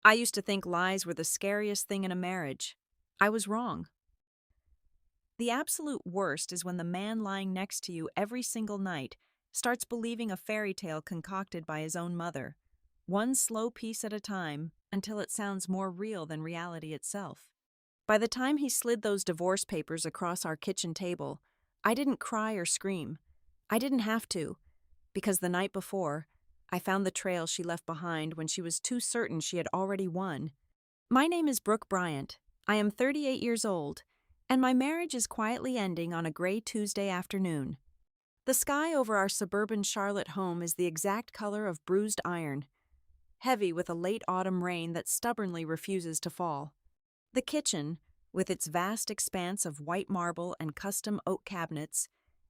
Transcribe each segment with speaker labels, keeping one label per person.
Speaker 1: I used to think lies were the scariest thing in a marriage. I was wrong. The absolute worst is when the man lying next to you every single night starts believing a fairy tale concocted by his own mother, one slow piece at a time until it sounds more real than reality itself. By the time he slid those divorce papers across our kitchen table, I didn't cry or scream. I didn't have to, because the night before, I found the trail she left behind when she was too certain she had already won. My name is Brooke Bryant. I am 38 years old, and my marriage is quietly ending on a gray Tuesday afternoon. The sky over our suburban Charlotte home is the exact color of bruised iron, heavy with a late autumn rain that stubbornly refuses to fall. The kitchen, with its vast expanse of white marble and custom oak cabinets,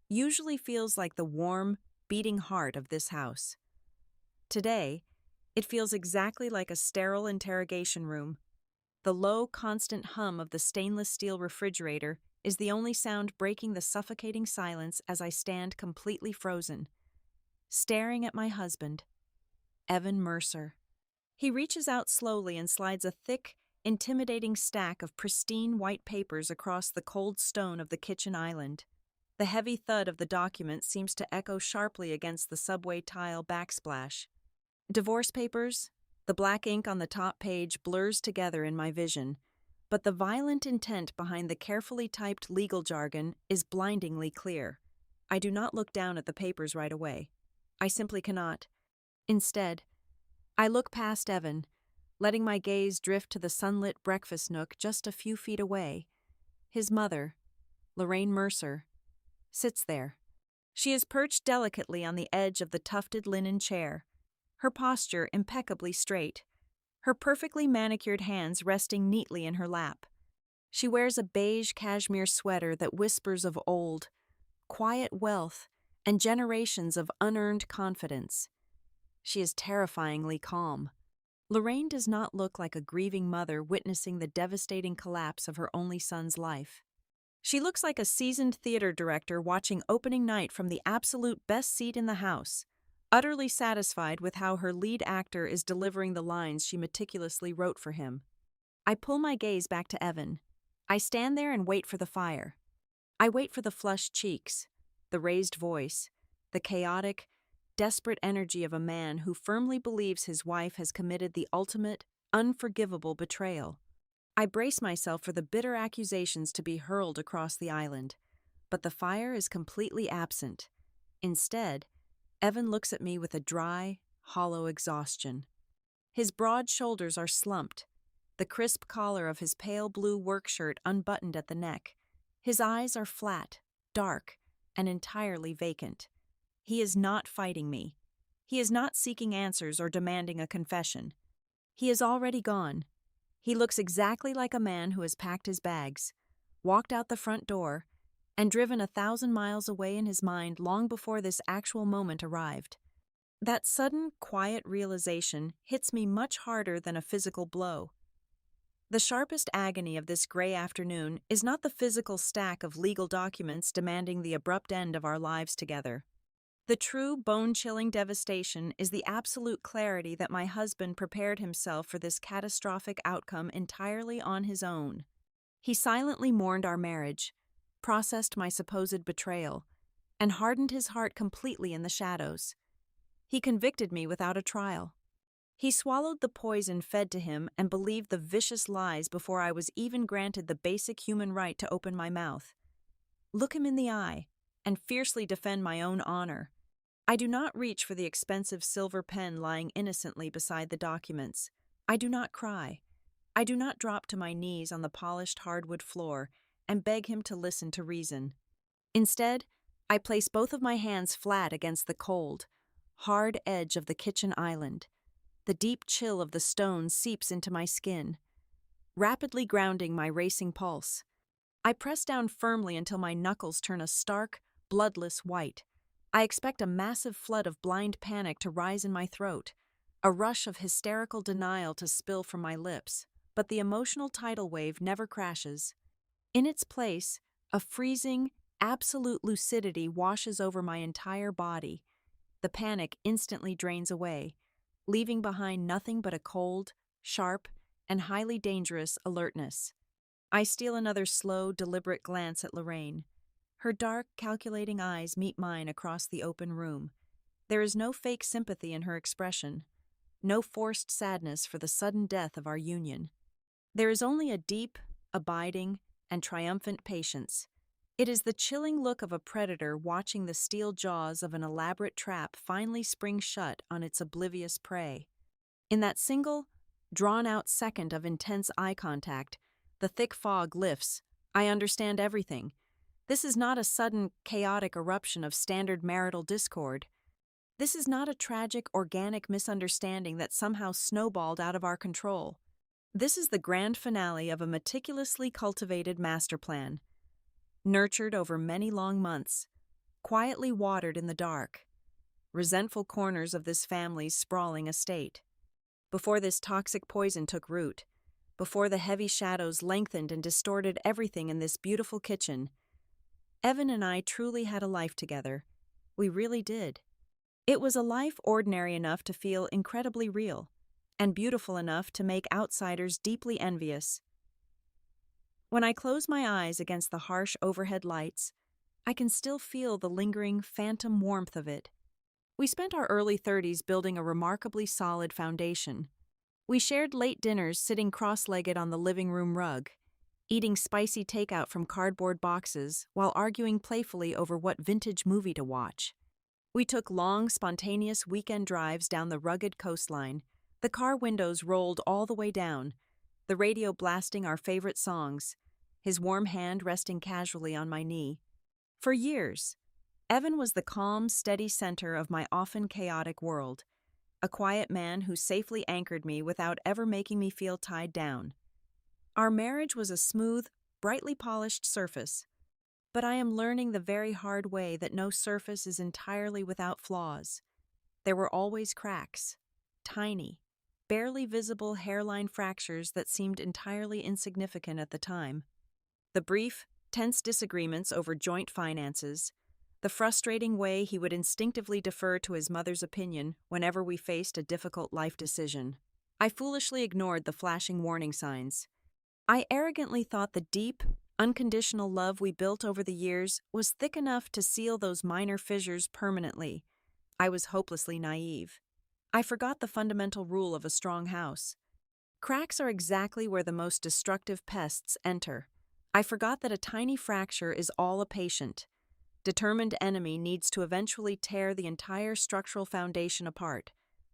Speaker 1: usually feels like the warm, beating heart of this house. Today, it feels exactly like a sterile interrogation room. The low, constant hum of the stainless steel refrigerator is the only sound breaking the suffocating silence as I stand completely frozen, staring at my husband, Evan Mercer. He reaches out slowly and slides a thick, intimidating stack of pristine white papers across the cold stone of the kitchen island. The heavy thud of the document seems to echo sharply against the subway tile backsplash. Divorce papers, the black ink on the top page blurs together in my vision, but the violent intent behind the carefully typed legal jargon is blindingly clear. I do not look down at the papers right away. I simply cannot. Instead, I look past Evan, letting my gaze drift to the sunlit breakfast nook just a few feet away. His mother, Lorraine Mercer, sits there. She is perched delicately on the edge of the tufted linen chair, her posture impeccably straight, her perfectly manicured hands resting neatly in her lap. She wears a beige cashmere sweater that whispers of old, quiet wealth and generations of unearned confidence. She is terrifyingly calm. Lorraine does not look like a grieving mother witnessing the devastating collapse of her only son's life. She looks like a seasoned theater director watching opening night from the absolute best seat in the house, utterly satisfied with how her lead actor is delivering the lines she meticulously wrote for him. I pull my gaze back to Evan. I stand there and wait for the fire. I wait for the flushed cheeks, the raised voice, the chaotic, desperate energy of a man who firmly believes his wife has committed the ultimate, unforgivable betrayal. I brace myself for the bitter accusations to be hurled across the island, but the fire is completely absent. Instead, Evan looks at me with a dry, hollow exhaustion. His broad shoulders are slumped, the crisp collar of his pale blue work shirt unbuttoned at the neck. His eyes are flat, dark, and entirely vacant. He is not fighting me. He is not seeking answers or demanding a confession. He is already gone. He looks exactly like a man who has packed his bags, walked out the front door, and driven 1,000 miles away in his mind long before this actual moment arrived. That sudden, quiet realization hits me much harder than a physical blow. The sharpest agony of this gray afternoon is not the physical stack of legal documents demanding the abrupt end of our lives together. The true bone-chilling devastation is the absolute clarity that my husband prepared himself for this catastrophic outcome entirely on his own. He silently mourned our marriage, processed my supposed betrayal, and hardened his heart completely in the shadows. He convicted me without a trial. He swallowed the poison fed to him and believed the vicious lies before I was even granted the basic human right to open my mouth, look him in the eye, and fiercely defend my own honor. I do not reach for the expensive silver pen lying innocently beside the documents. I do not cry. I do not drop to my knees on the polished hardwood floor and beg him to listen to reason. Instead, I place both of my hands flat against the cold, hard edge of the kitchen island. The deep chill of the stone seeps into my skin, rapidly grounding my racing pulse. I press down firmly until my knuckles turn a stark, bloodless white. I expect a massive flood of blind panic to rise in my throat, a rush of hysterical denial to spill from my lips, but the emotional tidal wave never crashes. In its place, a freezing, absolute lucidity washes over my entire body. The panic instantly drains away, leaving behind nothing but a cold, sharp, and highly dangerous alertness. I steal another slow, deliberate glance at Lorraine. Her dark, calculating eyes meet mine across the open room. There is no fake sympathy in her expression, no forced sadness for the sudden death of our union. There is only a deep, abiding, and triumphant patience. It is the chilling look of a predator watching the steel jaws of an elaborate trap finally spring shut on its oblivious prey. In that single, drawn-out second of intense eye contact, the thick fog lifts. I understand everything. This is not a sudden, chaotic eruption of standard marital discord. This is not a tragic, organic misunderstanding that somehow snowballed out of our control. This is the grand finale of a meticulously cultivated master plan, nurtured over many long months, quietly watered in the dark, resentful corners of this family's sprawling estate. Before this toxic poison took root, before the heavy shadows lengthened and distorted everything in this beautiful kitchen, Evan and I truly had a life together. We really did. It was a life ordinary enough to feel incredibly real, and beautiful enough to make outsiders deeply envious. When I close my eyes against the harsh overhead lights, I can still feel the lingering phantom warmth of it. We spent our early 30s building a remarkably solid foundation. We shared late dinners sitting cross-legged on the living room rug, eating spicy takeout from cardboard boxes while arguing playfully over what vintage movie to watch. We took long, spontaneous weekend drives down the rugged coastline, the car windows rolled all the way down, the radio blasting our favorite songs, his warm hand resting casually on my knee. For years, Evan was the calm, steady center of my often chaotic world, a quiet man who safely anchored me without ever making me feel tied down. Our marriage was a smooth, brightly polished surface, but I am learning the very hard way that no surface is entirely without flaws. There were always cracks, tiny, barely visible hairline fractures that seemed entirely insignificant at the time. The brief, tense disagreements over joint finances, the frustrating way he would instinctively defer to his mother's opinion whenever we faced a difficult life decision. I foolishly ignored the flashing warning signs. I arrogantly thought the deep, unconditional love we built over the years was thick enough to seal those minor fissures permanently. I was hopelessly naive. I forgot the fundamental rule of a strong house. Cracks are exactly where the most destructive pests enter. I forgot that a tiny fracture is all a patient, determined enemy needs to eventually tear the entire structural foundation apart.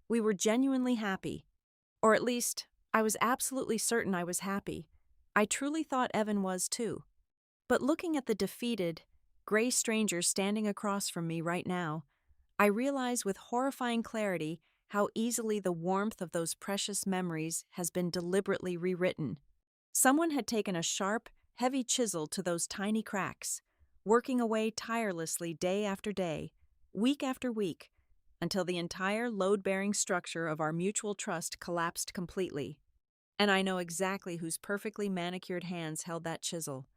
Speaker 1: We were genuinely happy. Or at least, I was absolutely certain I was happy. I truly thought Evan was too. But looking at the defeated, gray stranger standing across from me right now, I realize with horrifying clarity how easily the warmth of those precious memories has been deliberately rewritten. Someone had taken a sharp, heavy chisel to those tiny cracks, working away tirelessly day after day, week after week, until the entire load-bearing structure of our mutual trust collapsed completely. And I know exactly whose perfectly manicured hands held that chisel.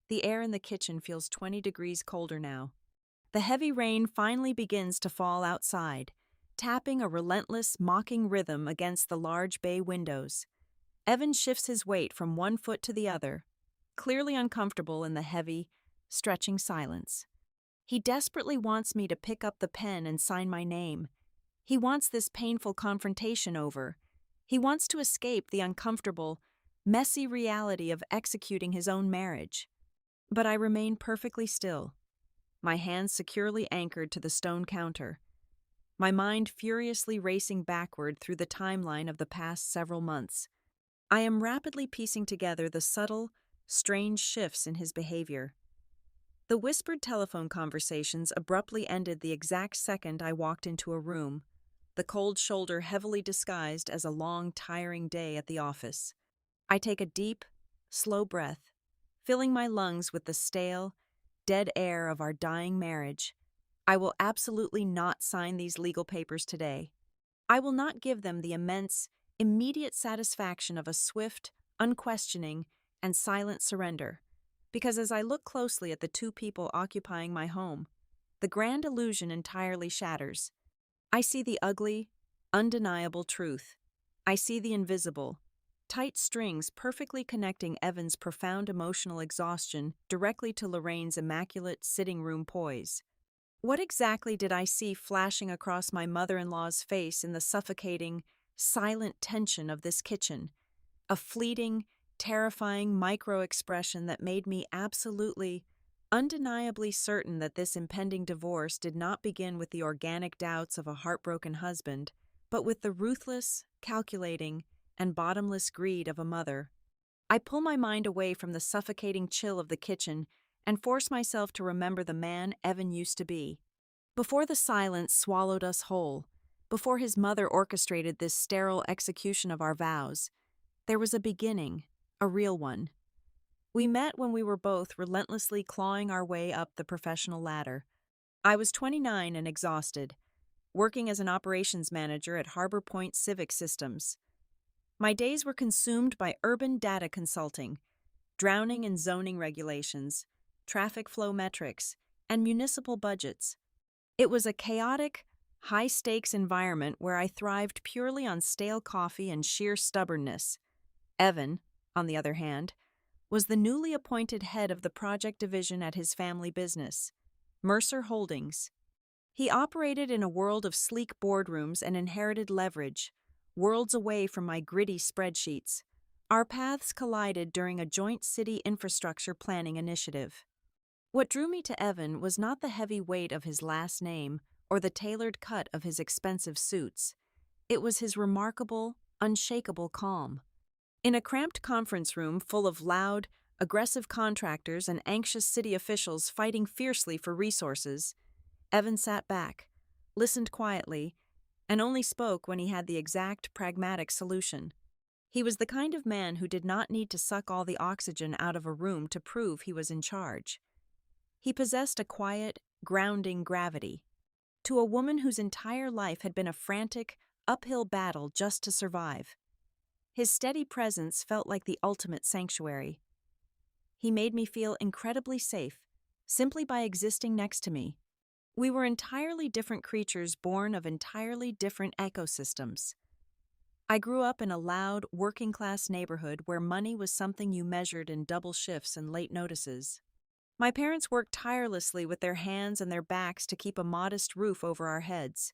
Speaker 1: The air in the kitchen feels 20 degrees colder now. The heavy rain finally begins to fall outside, tapping a relentless, mocking rhythm against the large bay windows. Evan shifts his weight from one foot to the other, clearly uncomfortable in the heavy, stretching silence. He desperately wants me to pick up the pen and sign my name. He wants this painful confrontation over. He wants to escape the uncomfortable, messy reality of executing his own marriage. But I remain perfectly still, my hands securely anchored to the stone counter, my mind furiously racing backward through the timeline of the past several months. I am rapidly piecing together the subtle, strange shifts in his behavior. The whispered telephone conversations abruptly ended the exact second I walked into a room, the cold shoulder heavily disguised as a long, tiring day at the office. I take a deep, slow breath, filling my lungs with the stale, dead air of our dying marriage. I will absolutely not sign these legal papers today. I will not give them the immense, immediate satisfaction of a swift, unquestioning, and silent surrender. Because as I look closely at the two people occupying my home, the grand illusion entirely shatters. I see the ugly, undeniable truth. I see the invisible, tight strings perfectly connecting Evan's profound emotional exhaustion directly to Lorraine's immaculate sitting room poise. What exactly did I see flashing across my mother-in-law's face in the suffocating, silent tension of this kitchen? A fleeting, terrifying micro-expression that made me absolutely, undeniably certain that this impending divorce did not begin with the organic doubts of a heartbroken husband, but with the ruthless, calculating, and bottomless greed of a mother. I pull my mind away from the suffocating chill of the kitchen and force myself to remember the man Evan used to be. Before the silence swallowed us whole, before his mother orchestrated this sterile execution of our vows, there was a beginning, a real one. We met when we were both relentlessly clawing our way up the professional ladder. I was 29 and exhausted, working as an operations manager at Harbor Point Civic Systems. My days were consumed by urban data consulting, drowning in zoning regulations, traffic flow metrics, and municipal budgets. It was a chaotic, high-stakes environment where I thrived purely on stale coffee and sheer stubbornness. Evan, on the other hand, was the newly appointed head of the project division at his family business, Mercer Holdings. He operated in a world of sleek boardrooms and inherited leverage, worlds away from my gritty spreadsheets. Our paths collided during a joint city infrastructure planning initiative. What drew me to Evan was not the heavy weight of his last name or the tailored cut of his expensive suits. It was his remarkable, unshakable calm. In a cramped conference room full of loud, aggressive contractors and anxious city officials fighting fiercely for resources, Evan sat back, listened quietly, and only spoke when he had the exact pragmatic solution. He was the kind of man who did not need to suck all the oxygen out of a room to prove he was in charge. He possessed a quiet, grounding gravity. To a woman whose entire life had been a frantic, uphill battle just to survive, his steady presence felt like the ultimate sanctuary. He made me feel incredibly safe, simply by existing next to me. We were entirely different creatures born of entirely different ecosystems. I grew up in a loud, working-class neighborhood where money was something you measured in double shifts and late notices. My parents worked tirelessly with their hands and their backs to keep a modest roof over our heads.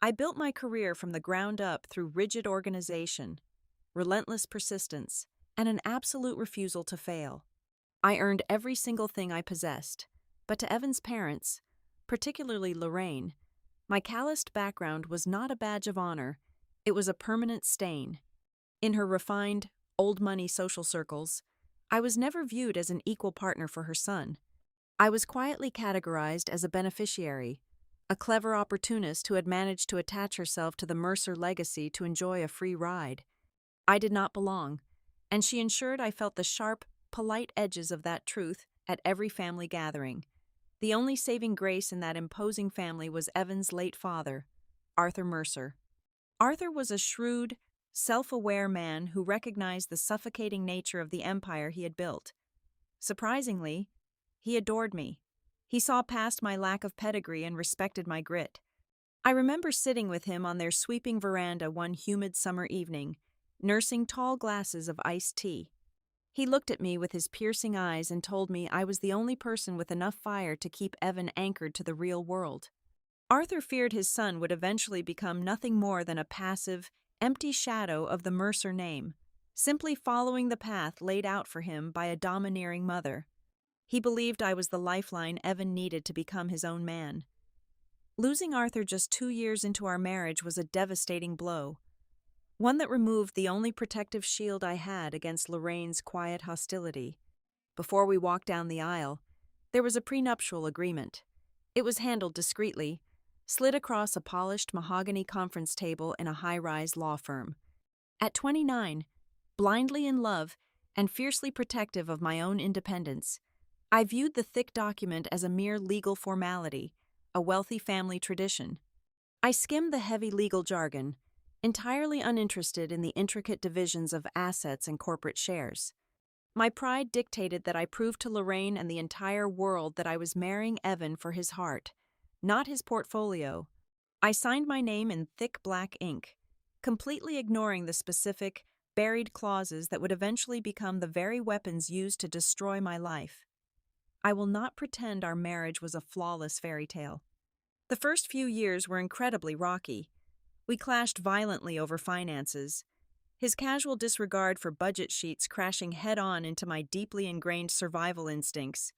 Speaker 1: I built my career from the ground up through rigid organization, relentless persistence, and an absolute refusal to fail. I earned every single thing I possessed, but to Evan's parents, particularly Lorraine, my calloused background was not a badge of honor, it was a permanent stain. In her refined, old-money social circles, I was never viewed as an equal partner for her son. I was quietly categorized as a beneficiary, a clever opportunist who had managed to attach herself to the Mercer legacy to enjoy a free ride. I did not belong, and she ensured I felt the sharp, polite edges of that truth at every family gathering. The only saving grace in that imposing family was Evan's late father, Arthur Mercer. Arthur was a shrewd, self-aware man who recognized the suffocating nature of the empire he had built. Surprisingly, he adored me. He saw past my lack of pedigree and respected my grit. I remember sitting with him on their sweeping veranda one humid summer evening, nursing tall glasses of iced tea. He looked at me with his piercing eyes and told me I was the only person with enough fire to keep Evan anchored to the real world. Arthur feared his son would eventually become nothing more than a passive, empty shadow of the Mercer name, simply following the path laid out for him by a domineering mother. He believed I was the lifeline Evan needed to become his own man. Losing Arthur just 2 years into our marriage was a devastating blow, one that removed the only protective shield I had against Lorraine's quiet hostility. Before we walked down the aisle, there was a prenuptial agreement. It was handled discreetly, slid across a polished mahogany conference table in a high-rise law firm. At 29, blindly in love and fiercely protective of my own independence, I viewed the thick document as a mere legal formality, a wealthy family tradition. I skimmed the heavy legal jargon, entirely uninterested in the intricate divisions of assets and corporate shares. My pride dictated that I prove to Lorraine and the entire world that I was marrying Evan for his heart, not his portfolio. I signed my name in thick black ink, completely ignoring the specific, buried clauses that would eventually become the very weapons used to destroy my life. I will not pretend our marriage was a flawless fairy tale. The first few years were incredibly rocky. We clashed violently over finances, his casual disregard for budget sheets crashing head-on into my deeply ingrained survival instincts.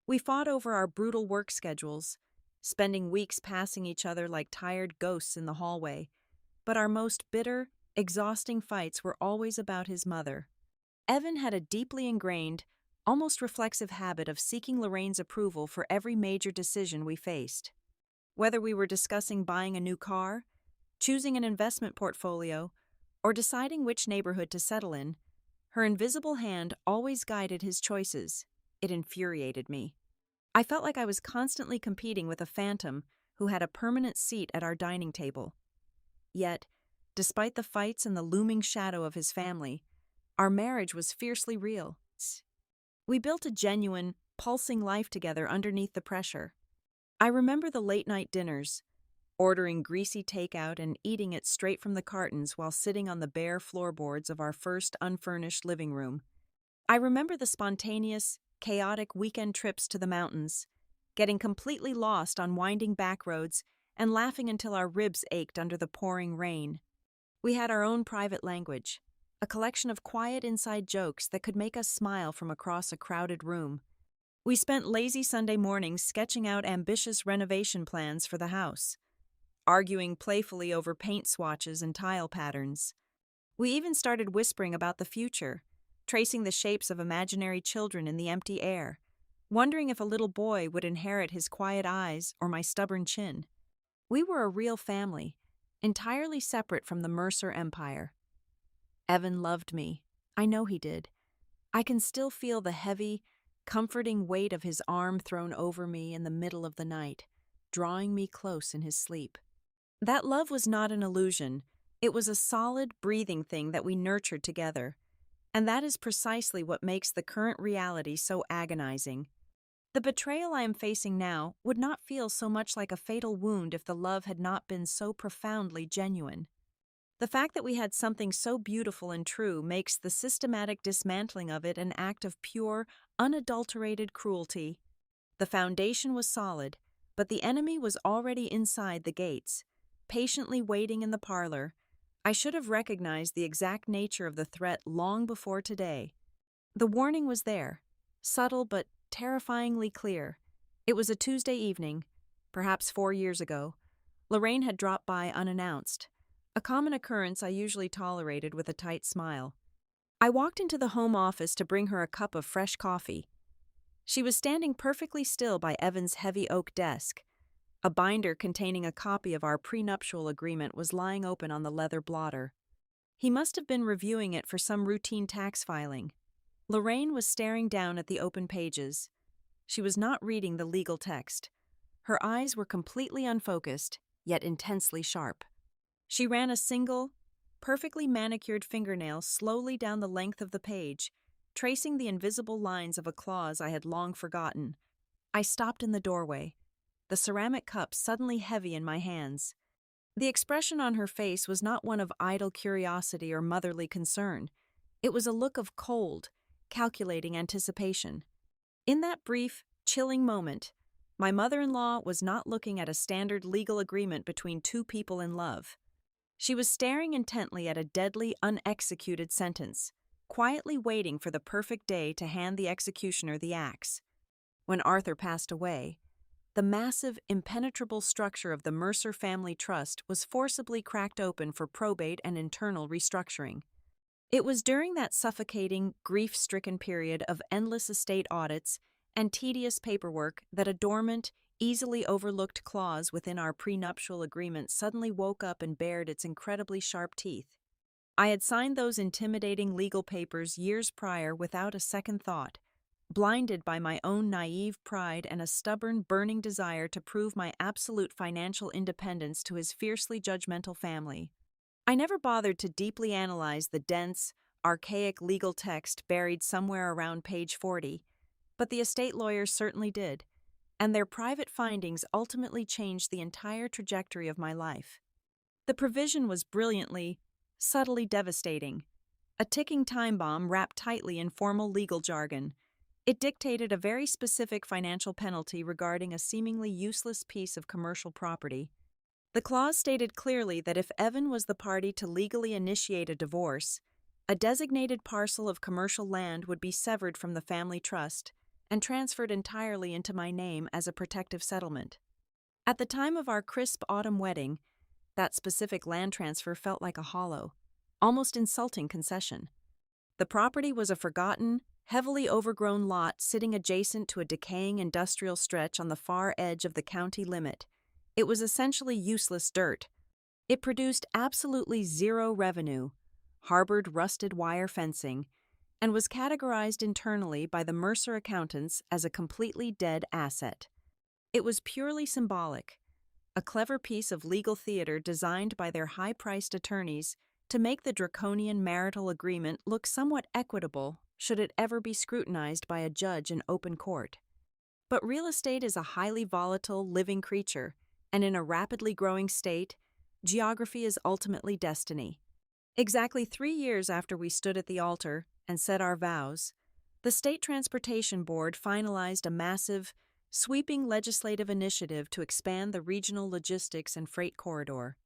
Speaker 1: We fought over our brutal work schedules, spending weeks passing each other like tired ghosts in the hallway. But our most bitter, exhausting fights were always about his mother. Evan had a deeply ingrained, almost reflexive habit of seeking Lorraine's approval for every major decision we faced. Whether we were discussing buying a new car, choosing an investment portfolio, or deciding which neighborhood to settle in, her invisible hand always guided his choices. It infuriated me. I felt like I was constantly competing with a phantom who had a permanent seat at our dining table. Yet, despite the fights and the looming shadow of his family, our marriage was fiercely real. We built a genuine, pulsing life together underneath the pressure. I remember the late-night dinners, ordering greasy takeout and eating it straight from the cartons while sitting on the bare floorboards of our first unfurnished living room. I remember the spontaneous, chaotic weekend trips to the mountains, getting completely lost on winding back roads and laughing until our ribs ached under the pouring rain. We had our own private language, a collection of quiet inside jokes that could make us smile from across a crowded room. We spent lazy Sunday mornings sketching out ambitious renovation plans for the house, arguing playfully over paint swatches and tile patterns. We even started whispering about the future, tracing the shapes of imaginary children in the empty air, wondering if a little boy would inherit his quiet eyes or my stubborn chin. We were a real family, entirely separate from the Mercer Empire. Evan loved me. I know he did. I can still feel the heavy, comforting weight of his arm thrown over me in the middle of the night, drawing me close in his sleep. That love was not an illusion. It was a solid, breathing thing that we nurtured together. And that is precisely what makes the current reality so agonizing. The betrayal I am facing now would not feel so much like a fatal wound if the love had not been so profoundly genuine. The fact that we had something so beautiful and true makes the systematic dismantling of it an act of pure, unadulterated cruelty. The foundation was solid, but the enemy was already inside the gates, patiently waiting in the parlor. I should have recognized the exact nature of the threat long before today. The warning was there, subtle but terrifyingly clear. It was a Tuesday evening, perhaps 4 years ago. Lorraine had dropped by unannounced, a common occurrence I usually tolerated with a tight smile. I walked into the home office to bring her a cup of fresh coffee. She was standing perfectly still by Evan's heavy oak desk. A binder containing a copy of our prenuptial agreement was lying open on the leather blotter. He must have been reviewing it for some routine tax filing. Lorraine was staring down at the open pages. She was not reading the legal text. Her eyes were completely unfocused, yet intensely sharp. She ran a single, perfectly manicured fingernail slowly down the length of the page, tracing the invisible lines of a clause I had long forgotten. I stopped in the doorway, the ceramic cup suddenly heavy in my hands. The expression on her face was not one of idle curiosity or motherly concern. It was a look of cold, calculating anticipation. In that brief, chilling moment, my mother-in-law was not looking at a standard legal agreement between two people in love. She was staring intently at a deadly, unexecuted sentence, quietly waiting for the perfect day to hand the executioner the axe. When Arthur passed away, the massive, impenetrable structure of the Mercer Family Trust was forcibly cracked open for probate and internal restructuring. It was during that suffocating, grief-stricken period of endless estate audits and tedious paperwork that a dormant, easily overlooked clause within our prenuptial agreement suddenly woke up and bared its incredibly sharp teeth. I had signed those intimidating legal papers years prior without a second thought, blinded by my own naive pride and a stubborn, burning desire to prove my absolute financial independence to his fiercely judgmental family. I never bothered to deeply analyze the dense, archaic legal text buried somewhere around page 40, but the estate lawyers certainly did, and their private findings ultimately changed the entire trajectory of my life. The provision was brilliantly, subtly devastating. A ticking time bomb wrapped tightly in formal legal jargon. It dictated a very specific financial penalty regarding a seemingly useless piece of commercial property. The clause stated clearly that if Evan was the party to legally initiate a divorce, a designated parcel of commercial land would be severed from the family trust and transferred entirely into my name as a protective settlement. At the time of our crisp autumn wedding, that specific land transfer felt like a hollow, almost insulting concession. The property was a forgotten, heavily overgrown lot sitting adjacent to a decaying industrial stretch on the far edge of the county limit. It was essentially useless dirt. It produced absolutely zero revenue, harbored rusted wire fencing, and was categorized internally by the Mercer accountants as a completely dead asset. It was purely symbolic, a clever piece of legal theater designed by their high-priced attorneys to make the draconian marital agreement look somewhat equitable should it ever be scrutinized by a judge in open court. But real estate is a highly volatile, living creature, and in a rapidly growing state, geography is ultimately destiny. Exactly 3 years after we stood at the altar and said our vows, the State Transportation Board finalized a massive, sweeping legislative initiative to expand the regional logistics and freight corridor.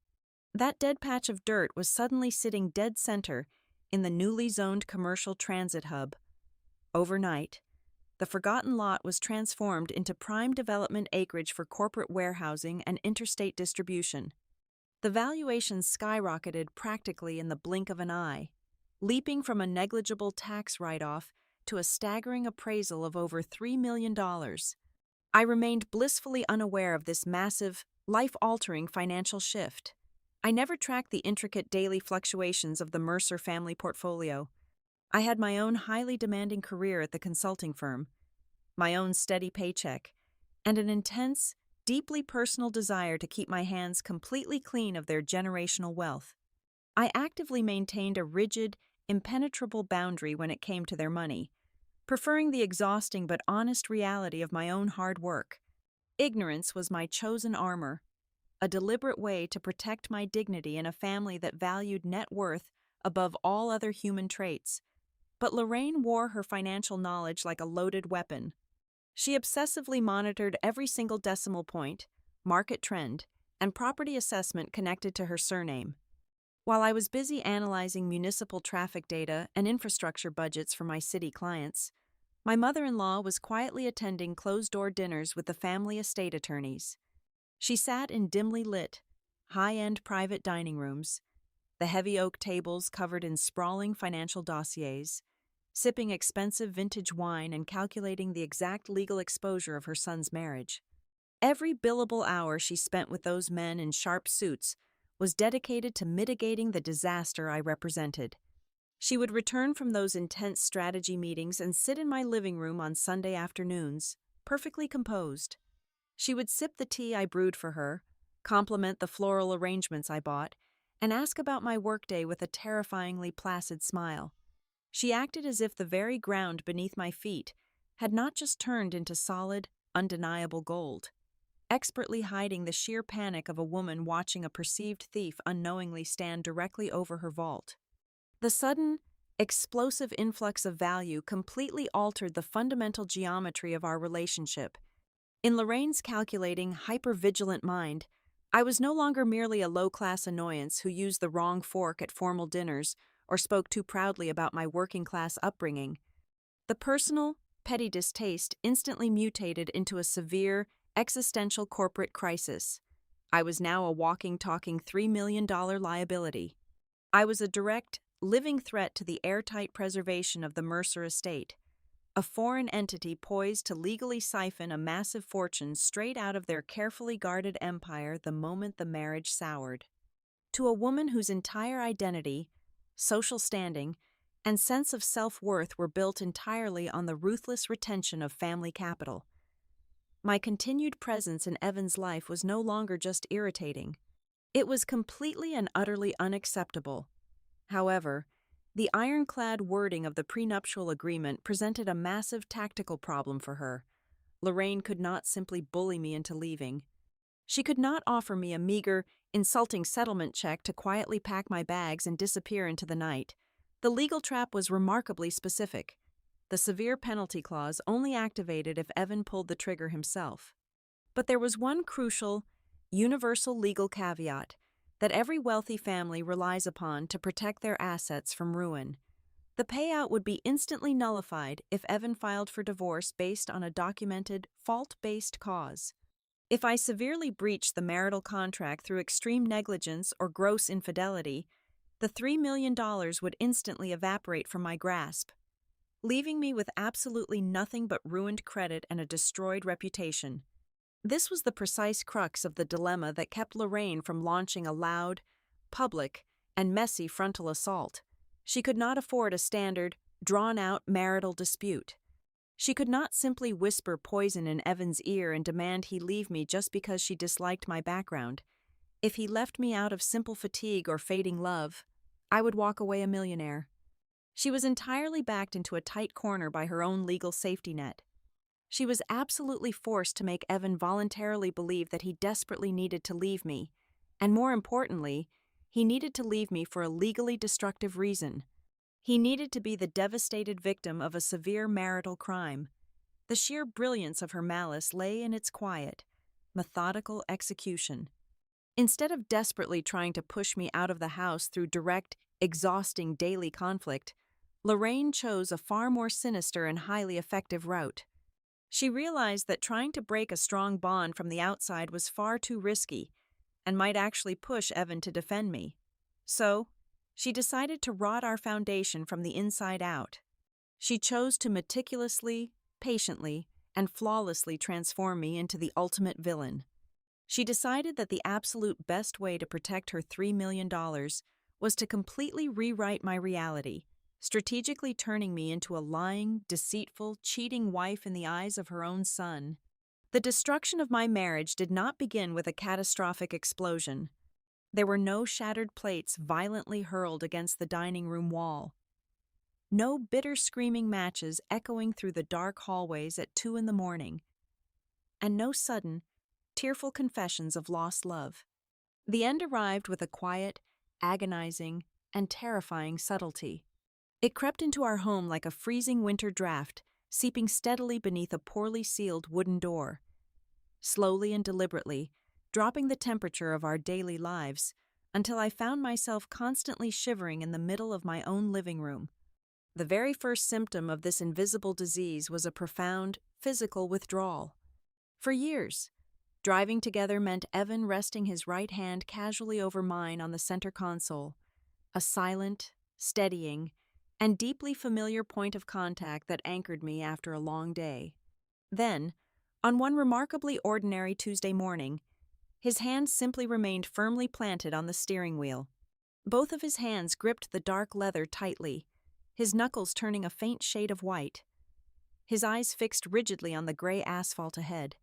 Speaker 1: That dead patch of dirt was suddenly sitting dead center in the newly zoned commercial transit hub. Overnight, the forgotten lot was transformed into prime development acreage for corporate warehousing and interstate distribution. The valuations skyrocketed practically in the blink of an eye, leaping from a negligible tax write-off to a staggering appraisal of over $3 million. I remained blissfully unaware of this massive, life-altering financial shift. I never tracked the intricate daily fluctuations of the Mercer family portfolio. I had my own highly demanding career at the consulting firm, my own steady paycheck, and an intense, deeply personal desire to keep my hands completely clean of their generational wealth. I actively maintained a rigid, impenetrable boundary when it came to their money, preferring the exhausting but honest reality of my own hard work. Ignorance was my chosen armor, a deliberate way to protect my dignity in a family that valued net worth above all other human traits. But Lorraine wore her financial knowledge like a loaded weapon. She obsessively monitored every single decimal point, market trend, and property assessment connected to her surname. While I was busy analyzing municipal traffic data and infrastructure budgets for my city clients, my mother-in-law was quietly attending closed-door dinners with the family estate attorneys. She sat in dimly lit, high-end private dining rooms, the heavy oak tables covered in sprawling financial dossiers, sipping expensive vintage wine and calculating the exact legal exposure of her son's marriage. Every billable hour she spent with those men in sharp suits was dedicated to mitigating the disaster I represented. She would return from those intense strategy meetings and sit in my living room on Sunday afternoons, perfectly composed. She would sip the tea I brewed for her, compliment the floral arrangements I bought, and ask about my workday with a terrifyingly placid smile. She acted as if the very ground beneath my feet had not just turned into solid, undeniable gold, expertly hiding the sheer panic of a woman watching a perceived thief unknowingly stand directly over her vault. The sudden, explosive influx of value completely altered the fundamental geometry of our relationship. In Lorraine's calculating, hyper-vigilant mind, I was no longer merely a low-class annoyance who used the wrong fork at formal dinners or spoke too proudly about my working-class upbringing. The personal, petty distaste instantly mutated into a severe, existential corporate crisis. I was now a walking, talking $3 million liability. I was a direct, living threat to the airtight preservation of the Mercer estate, a foreign entity poised to legally siphon a massive fortune straight out of their carefully guarded empire the moment the marriage soured. To a woman whose entire identity, social standing, and sense of self-worth were built entirely on the ruthless retention of family capital, my continued presence in Evan's life was no longer just irritating. It was completely and utterly unacceptable. However, the ironclad wording of the prenuptial agreement presented a massive tactical problem for her. Lorraine could not simply bully me into leaving. She could not offer me a meager, insulting settlement check to quietly pack my bags and disappear into the night. The legal trap was remarkably specific. The severe penalty clause only activated if Evan pulled the trigger himself. But there was one crucial, universal legal caveat that every wealthy family relies upon to protect their assets from ruin. The payout would be instantly nullified if Evan filed for divorce based on a documented, fault-based cause. If I severely breached the marital contract through extreme negligence or gross infidelity, the $3 million would instantly evaporate from my grasp, leaving me with absolutely nothing but ruined credit and a destroyed reputation. This was the precise crux of the dilemma that kept Lorraine from launching a loud, public, and messy frontal assault. She could not afford a standard, drawn-out marital dispute. She could not simply whisper poison in Evan's ear and demand he leave me just because she disliked my background. If he left me out of simple fatigue or fading love, I would walk away a millionaire. She was entirely backed into a tight corner by her own legal safety net. She was absolutely forced to make Evan voluntarily believe that he desperately needed to leave me, and more importantly, he needed to leave me for a legally destructive reason. He needed to be the devastated victim of a severe marital crime. The sheer brilliance of her malice lay in its quiet, methodical execution. Instead of desperately trying to push me out of the house through direct, exhausting daily conflict, Lorraine chose a far more sinister and highly effective route. She realized that trying to break a strong bond from the outside was far too risky and might actually push Evan to defend me. So, she decided to rot our foundation from the inside out. She chose to meticulously, patiently, and flawlessly transform me into the ultimate villain. She decided that the absolute best way to protect her $3 million was to completely rewrite my reality, strategically turning me into a lying, deceitful, cheating wife in the eyes of her own son. The destruction of my marriage did not begin with a catastrophic explosion. There were no shattered plates violently hurled against the dining room wall. No bitter screaming matches echoing through the dark hallways at 2 a.m, and no sudden, tearful confessions of lost love. The end arrived with a quiet, agonizing, and terrifying subtlety. It crept into our home like a freezing winter draft, seeping steadily beneath a poorly sealed wooden door. Slowly and deliberately, dropping the temperature of our daily lives, until I found myself constantly shivering in the middle of my own living room. The very first symptom of this invisible disease was a profound, physical withdrawal. For years, driving together meant Evan resting his right hand casually over mine on the center console, a silent, steadying, and deeply familiar point of contact that anchored me after a long day. Then, on one remarkably ordinary Tuesday morning, his hand simply remained firmly planted on the steering wheel. Both of his hands gripped the dark leather tightly, his knuckles turning a faint shade of white, his eyes fixed rigidly on the gray asphalt ahead.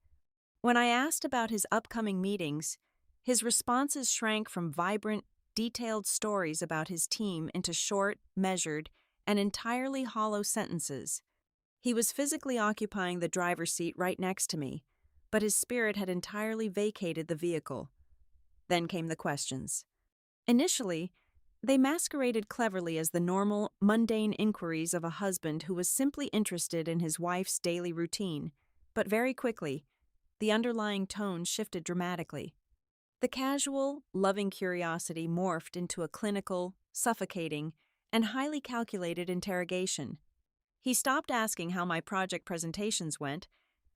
Speaker 1: When I asked about his upcoming meetings, his responses shrank from vibrant, detailed stories about his team into short, measured, and entirely hollow sentences. He was physically occupying the driver's seat right next to me, but his spirit had entirely vacated the vehicle. Then came the questions. Initially, they masqueraded cleverly as the normal, mundane inquiries of a husband who was simply interested in his wife's daily routine, but very quickly, the underlying tone shifted dramatically. The casual, loving curiosity morphed into a clinical, suffocating, and highly calculated interrogation. He stopped asking how my project presentations went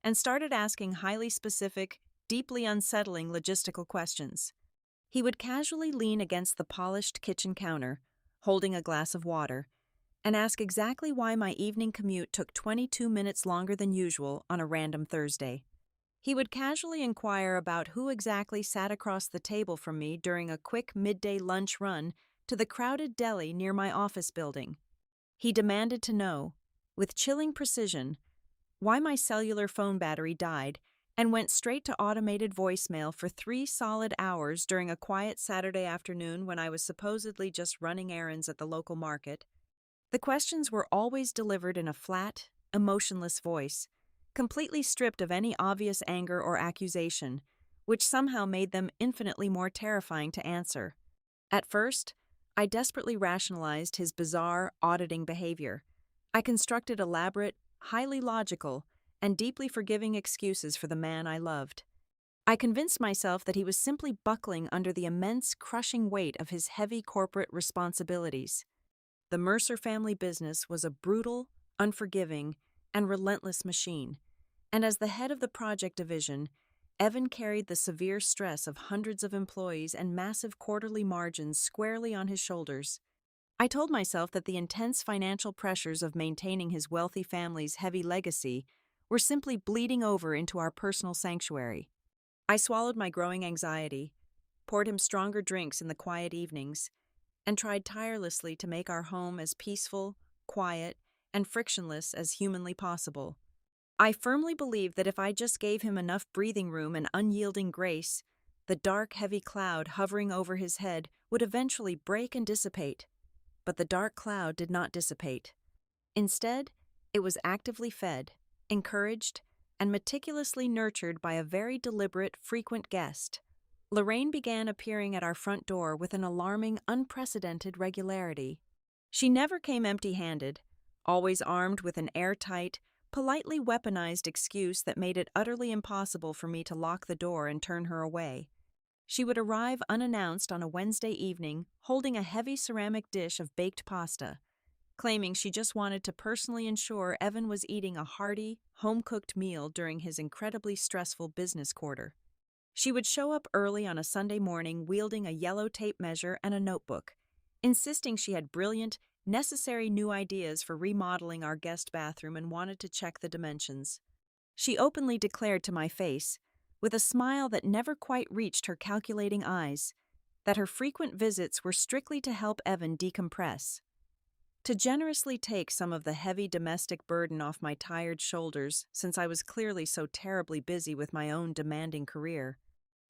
Speaker 1: and started asking highly specific, deeply unsettling logistical questions. He would casually lean against the polished kitchen counter, holding a glass of water, and ask exactly why my evening commute took 22 minutes longer than usual on a random Thursday. He would casually inquire about who exactly sat across the table from me during a quick midday lunch run to the crowded deli near my office building. He demanded to know, with chilling precision, why my cellular phone battery died and went straight to automated voicemail for 3 solid hours during a quiet Saturday afternoon when I was supposedly just running errands at the local market. The questions were always delivered in a flat, emotionless voice, completely stripped of any obvious anger or accusation, which somehow made them infinitely more terrifying to answer. At first, I desperately rationalized his bizarre, auditing behavior. I constructed elaborate, highly logical, and deeply forgiving excuses for the man I loved. I convinced myself that he was simply buckling under the immense, crushing weight of his heavy corporate responsibilities. The Mercer family business was a brutal, unforgiving, and relentless machine, and as the head of the project division, Evan carried the severe stress of hundreds of employees and massive quarterly margins squarely on his shoulders. I told myself that the intense financial pressures of maintaining his wealthy family's heavy legacy were simply bleeding over into our personal sanctuary. I swallowed my growing anxiety, poured him stronger drinks in the quiet evenings, and tried tirelessly to make our home as peaceful, quiet, and frictionless as humanly possible. I firmly believed that if I just gave him enough breathing room and unyielding grace, the dark, heavy cloud hovering over his head would eventually break and dissipate. But the dark cloud did not dissipate. Instead, it was actively fed, encouraged, and meticulously nurtured by a very deliberate, frequent guest. Lorraine began appearing at our front door with an alarming, unprecedented regularity. She never came empty-handed, always armed with an airtight, politely weaponized excuse that made it utterly impossible for me to lock the door and turn her away. She would arrive unannounced on a Wednesday evening, holding a heavy ceramic dish of baked pasta, claiming she just wanted to personally ensure Evan was eating a hearty, home-cooked meal during his incredibly stressful business quarter. She would show up early on a Sunday morning wielding a yellow tape measure and a notebook, insisting she had brilliant, necessary new ideas for remodeling our guest bathroom and wanted to check the dimensions. She openly declared to my face, with a smile that never quite reached her calculating eyes, that her frequent visits were strictly to help Evan decompress, to generously take some of the heavy domestic burden off my tired shoulders since I was clearly so terribly busy with my own demanding career.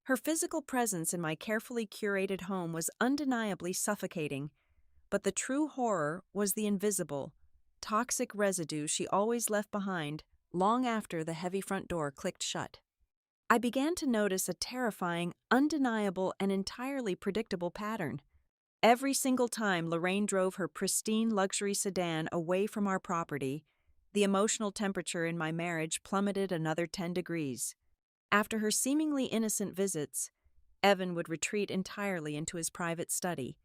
Speaker 1: Her physical presence in my carefully curated home was undeniably suffocating, but the true horror was the invisible, toxic residue she always left behind long after the heavy front door clicked shut. I began to notice a terrifying, undeniable, and entirely predictable pattern. Every single time Lorraine drove her pristine luxury sedan away from our property, the emotional temperature in my marriage plummeted another 10 degrees. After her seemingly innocent visits, Evan would retreat entirely into his private study,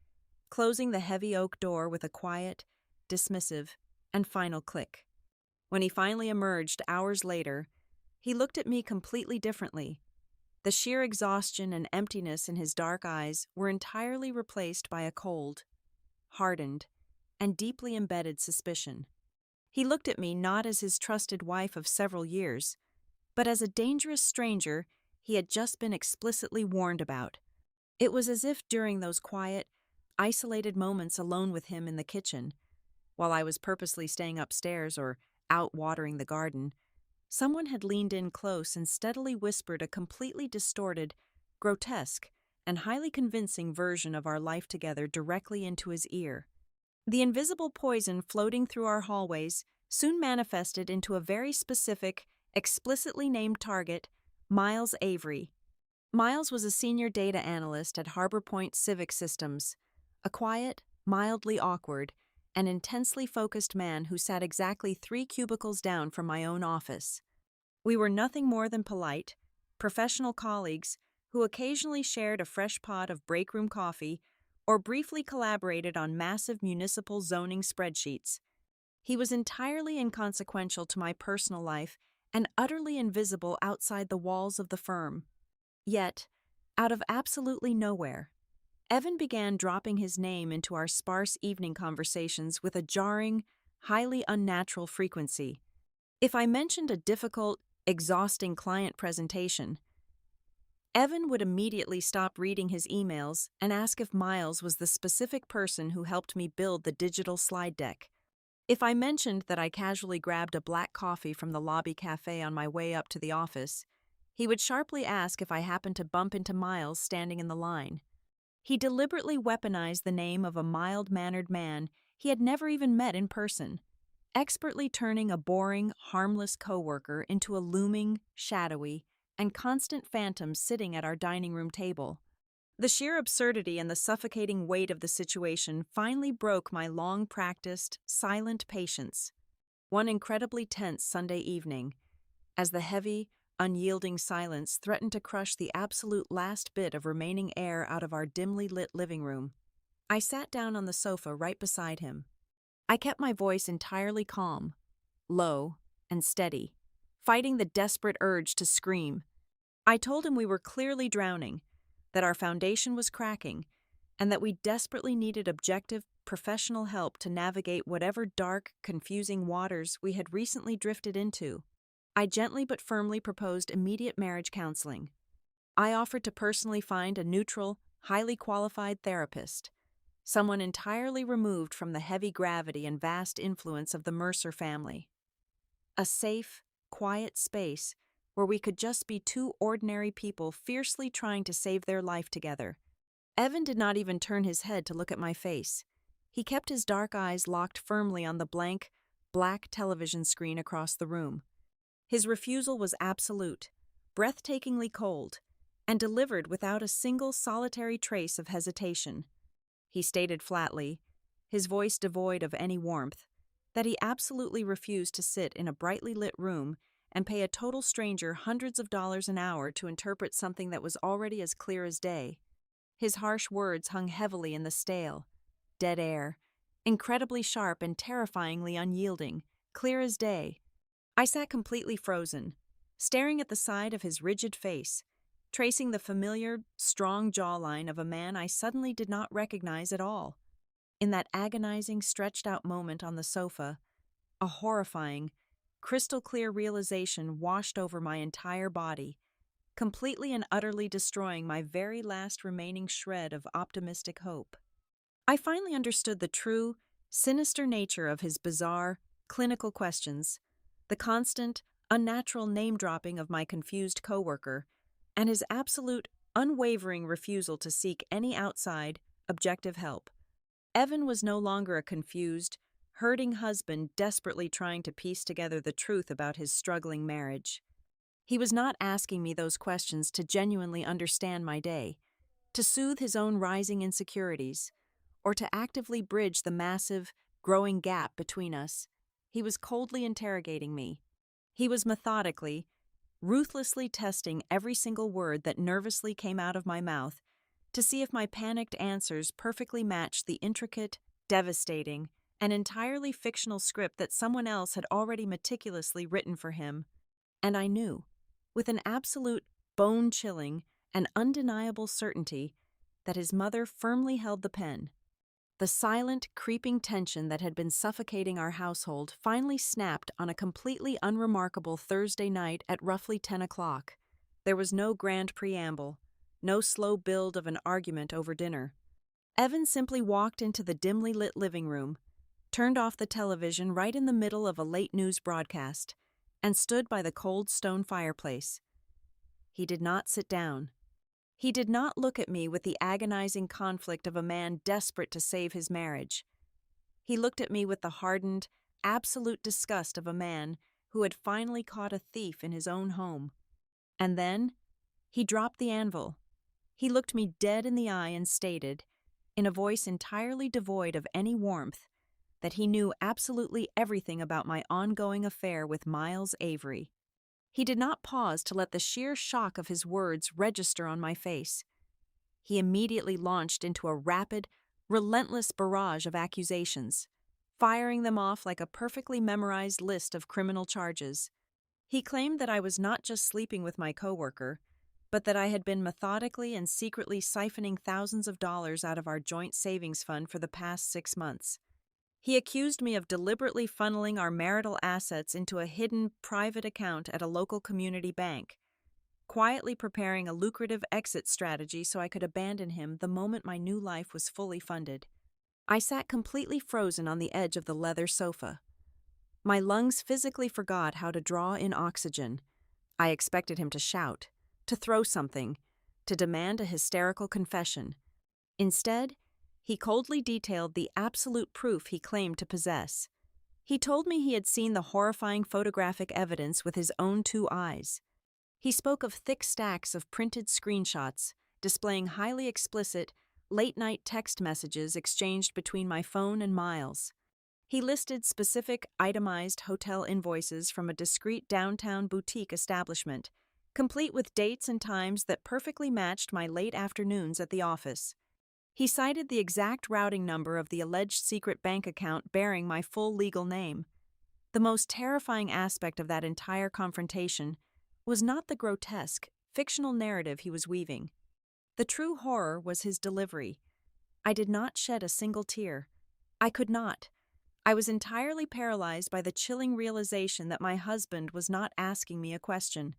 Speaker 1: closing the heavy oak door with a quiet, dismissive, and final click. When he finally emerged hours later, he looked at me completely differently. The sheer exhaustion and emptiness in his dark eyes were entirely replaced by a cold, hardened, and deeply embedded suspicion. He looked at me not as his trusted wife of several years, but as a dangerous stranger he had just been explicitly warned about. It was as if during those quiet, isolated moments alone with him in the kitchen, while I was purposely staying upstairs or out watering the garden, someone had leaned in close and steadily whispered a completely distorted, grotesque, and highly convincing version of our life together directly into his ear. The invisible poison floating through our hallways soon manifested into a very specific, explicitly named target, Miles Avery. Miles was a senior data analyst at Harbor Point Civic Systems, a quiet, mildly awkward, and intensely focused man who sat exactly 3 cubicles down from my own office. We were nothing more than polite, professional colleagues who occasionally shared a fresh pot of break room coffee or briefly collaborated on massive municipal zoning spreadsheets. He was entirely inconsequential to my personal life and utterly invisible outside the walls of the firm. Yet, out of absolutely nowhere, Evan began dropping his name into our sparse evening conversations with a jarring, highly unnatural frequency. If I mentioned a difficult, exhausting client presentation, Evan would immediately stop reading his emails and ask if Miles was the specific person who helped me build the digital slide deck. If I mentioned that I casually grabbed a black coffee from the lobby cafe on my way up to the office, he would sharply ask if I happened to bump into Miles standing in the line. He deliberately weaponized the name of a mild-mannered man he had never even met in person, expertly turning a boring, harmless coworker into a looming, shadowy, and constant phantoms sitting at our dining room table. The sheer absurdity and the suffocating weight of the situation finally broke my long-practiced, silent patience. One incredibly tense Sunday evening, as the heavy, unyielding silence threatened to crush the absolute last bit of remaining air out of our dimly lit living room, I sat down on the sofa right beside him. I kept my voice entirely calm, low, and steady, fighting the desperate urge to scream. I told him we were clearly drowning, that our foundation was cracking, and that we desperately needed objective, professional help to navigate whatever dark, confusing waters we had recently drifted into. I gently but firmly proposed immediate marriage counseling. I offered to personally find a neutral, highly qualified therapist, someone entirely removed from the heavy gravity and vast influence of the Mercer family. A safe, quiet space where we could just be two ordinary people fiercely trying to save their life together. Evan did not even turn his head to look at my face. He kept his dark eyes locked firmly on the blank, black television screen across the room. His refusal was absolute, breathtakingly cold, and delivered without a single solitary trace of hesitation. He stated flatly, his voice devoid of any warmth, that he absolutely refused to sit in a brightly lit room and pay a total stranger hundreds of dollars an hour to interpret something that was already as clear as day. His harsh words hung heavily in the stale, dead air, incredibly sharp and terrifyingly unyielding, clear as day. I sat completely frozen, staring at the side of his rigid face, tracing the familiar, strong jawline of a man I suddenly did not recognize at all. In that agonizing, stretched-out moment on the sofa, a horrifying, crystal-clear realization washed over my entire body, completely and utterly destroying my very last remaining shred of optimistic hope. I finally understood the true, sinister nature of his bizarre, clinical questions, the constant, unnatural name-dropping of my confused coworker, and his absolute, unwavering refusal to seek any outside, objective help. Evan was no longer a confused, hurting husband desperately trying to piece together the truth about his struggling marriage. He was not asking me those questions to genuinely understand my day, to soothe his own rising insecurities, or to actively bridge the massive, growing gap between us. He was coldly interrogating me. He was methodically, ruthlessly testing every single word that nervously came out of my mouth to see if my panicked answers perfectly matched the intricate, devastating, and entirely fictional script that someone else had already meticulously written for him. And I knew, with an absolute, bone-chilling, and undeniable certainty, that his mother firmly held the pen. The silent, creeping tension that had been suffocating our household finally snapped on a completely unremarkable Thursday night at roughly 10 o'clock. There was no grand preamble, no slow build of an argument over dinner. Evan simply walked into the dimly lit living room, turned off the television right in the middle of a late news broadcast, and stood by the cold stone fireplace. He did not sit down. He did not look at me with the agonizing conflict of a man desperate to save his marriage. He looked at me with the hardened, absolute disgust of a man who had finally caught a thief in his own home. And then, he dropped the anvil. He looked me dead in the eye and stated, in a voice entirely devoid of any warmth, that he knew absolutely everything about my ongoing affair with Miles Avery. He did not pause to let the sheer shock of his words register on my face. He immediately launched into a rapid, relentless barrage of accusations, firing them off like a perfectly memorized list of criminal charges. He claimed that I was not just sleeping with my coworker, but that I had been methodically and secretly siphoning thousands of dollars out of our joint savings fund for the past 6 months. He accused me of deliberately funneling our marital assets into a hidden, private account at a local community bank, quietly preparing a lucrative exit strategy so I could abandon him the moment my new life was fully funded. I sat completely frozen on the edge of the leather sofa. My lungs physically forgot how to draw in oxygen. I expected him to shout, to throw something, to demand a hysterical confession. Instead, he coldly detailed the absolute proof he claimed to possess. He told me he had seen the horrifying photographic evidence with his own 2 eyes. He spoke of thick stacks of printed screenshots, displaying highly explicit, late-night text messages exchanged between my phone and Miles. He listed specific, itemized hotel invoices from a discreet downtown boutique establishment, complete with dates and times that perfectly matched my late afternoons at the office. He cited the exact routing number of the alleged secret bank account bearing my full legal name. The most terrifying aspect of that entire confrontation was not the grotesque, fictional narrative he was weaving. The true horror was his delivery. I did not shed a single tear. I could not. I was entirely paralyzed by the chilling realization that my husband was not asking me a question.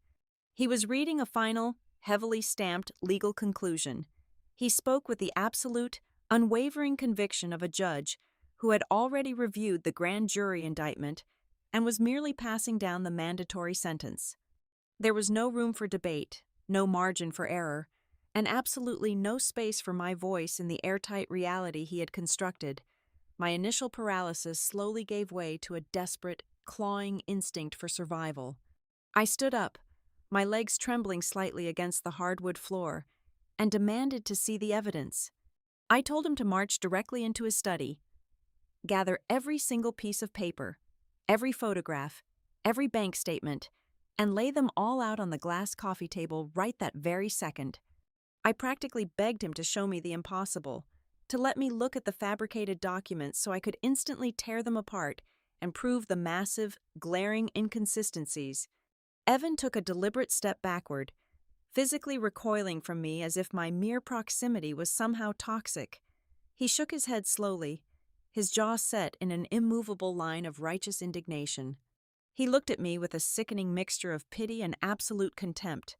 Speaker 1: He was reading a final, heavily stamped legal conclusion. He spoke with the absolute, unwavering conviction of a judge who had already reviewed the grand jury indictment and was merely passing down the mandatory sentence. There was no room for debate, no margin for error, and absolutely no space for my voice in the airtight reality he had constructed. My initial paralysis slowly gave way to a desperate, clawing instinct for survival. I stood up, my legs trembling slightly against the hardwood floor, and demanded to see the evidence. I told him to march directly into his study, gather every single piece of paper, every photograph, every bank statement, and lay them all out on the glass coffee table right that very second. I practically begged him to show me the impossible, to let me look at the fabricated documents so I could instantly tear them apart and prove the massive, glaring inconsistencies. Evan took a deliberate step backward, physically recoiling from me as if my mere proximity was somehow toxic. He shook his head slowly, his jaw set in an immovable line of righteous indignation. He looked at me with a sickening mixture of pity and absolute contempt.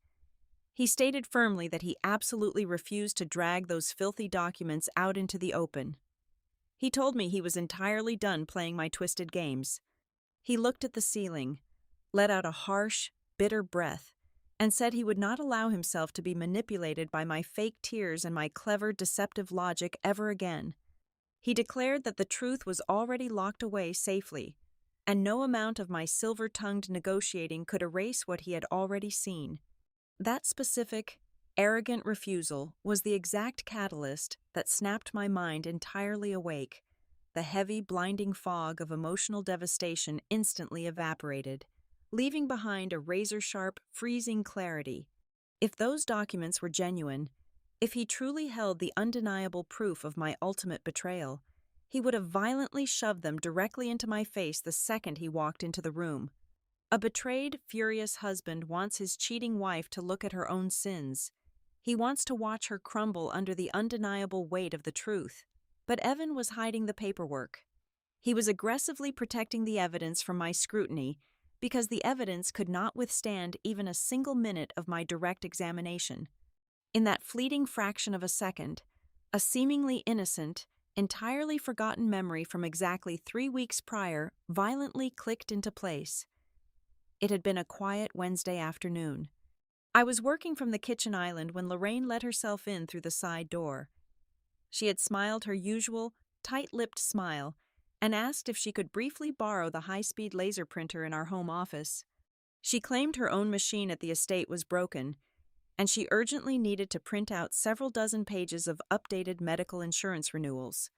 Speaker 1: He stated firmly that he absolutely refused to drag those filthy documents out into the open. He told me he was entirely done playing my twisted games. He looked at the ceiling, let out a harsh, bitter breath, and said he would not allow himself to be manipulated by my fake tears and my clever, deceptive logic ever again. He declared that the truth was already locked away safely, and no amount of my silver-tongued negotiating could erase what he had already seen. That specific, arrogant refusal was the exact catalyst that snapped my mind entirely awake. The heavy, blinding fog of emotional devastation instantly evaporated, leaving behind a razor-sharp, freezing clarity. If those documents were genuine, if he truly held the undeniable proof of my ultimate betrayal, he would have violently shoved them directly into my face the second he walked into the room. A betrayed, furious husband wants his cheating wife to look at her own sins. He wants to watch her crumble under the undeniable weight of the truth. But Evan was hiding the paperwork. He was aggressively protecting the evidence from my scrutiny because the evidence could not withstand even a single minute of my direct examination. In that fleeting fraction of a second, a seemingly innocent, entirely forgotten memory from exactly 3 weeks prior violently clicked into place. It had been a quiet Wednesday afternoon. I was working from the kitchen island when Lorraine let herself in through the side door. She had smiled her usual, tight-lipped smile and asked if she could briefly borrow the high-speed laser printer in our home office. She claimed her own machine at the estate was broken, and she urgently needed to print out several dozen pages of updated medical insurance renewals.